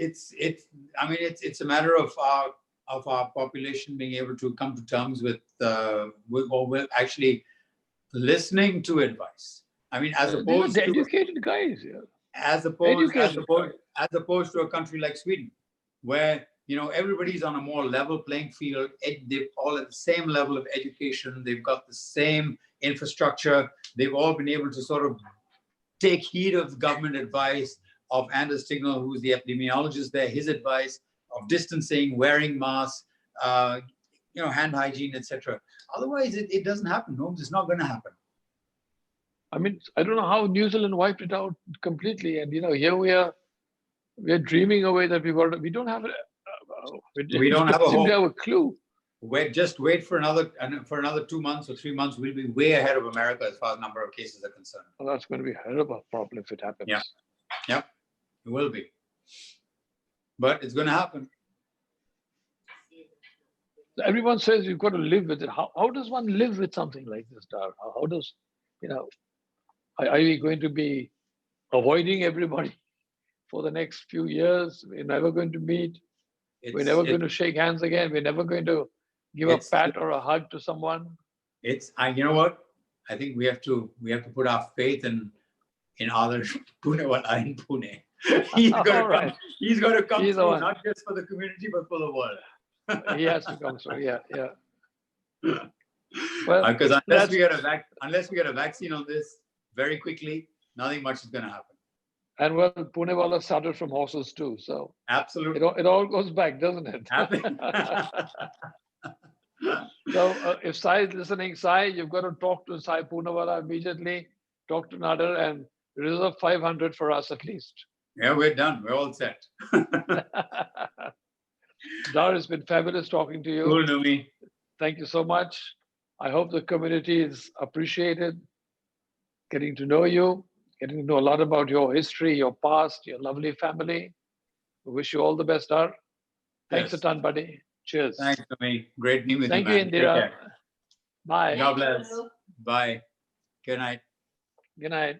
a matter of our population being able to come to terms with actually listening to advice. I mean, as opposed These are to educated guys. Yeah. as opposed to a country like Sweden, where everybody's on a more level playing field. They're all at the same level of education. They've got the same infrastructure. They've all been able to sort of take heed of government advice, of Anders Tegnell, who's the epidemiologist there, his advice of distancing, wearing masks, hand hygiene, etc. Otherwise, it doesn't happen, Holmes. It's not going to happen. I mean, I don't know how New Zealand wiped it out completely, and here we're dreaming away that we don't have We don't have a hope. have a clue. Just wait for another 2 months or 3 months. We'll be way ahead of America as far as number of cases are concerned. Well, that's going to be a hell of a problem if it happens. Yeah, it will be. But it's going to happen. Everyone says you've got to live with it. How does one live with something like this, Dar? How does, are we going to be avoiding everybody for the next few years? We're never going to meet. We're never going to shake hands again. We're never going to give a pat or a hug to someone. You know what? I think we have to put our faith in Adarsh Punewala in Pune. He's got to come through, not just for the community, but for the world. He has to come through. Yeah. Well, because unless we get a vaccine on this very quickly, nothing much is going to happen. And well, Punewala started from horses too, so absolutely, it all goes back, doesn't it? So if Sai is listening, Sai, you've got to talk to Sai Punewala immediately. Talk to Nader and reserve 500 for us at least. Yeah, we're done. We're all set. Dar, it's been fabulous talking to you. Cool, Numi. Thank you so much. I hope the community is appreciated, getting to know you, getting to know a lot about your history, your past, your lovely family. We wish you all the best, Dar. Thanks a ton, buddy. Cheers. Thanks, Numi. Great being with you, man. Thank you, Indira. Bye. God bless. Bye. Good night. Good night.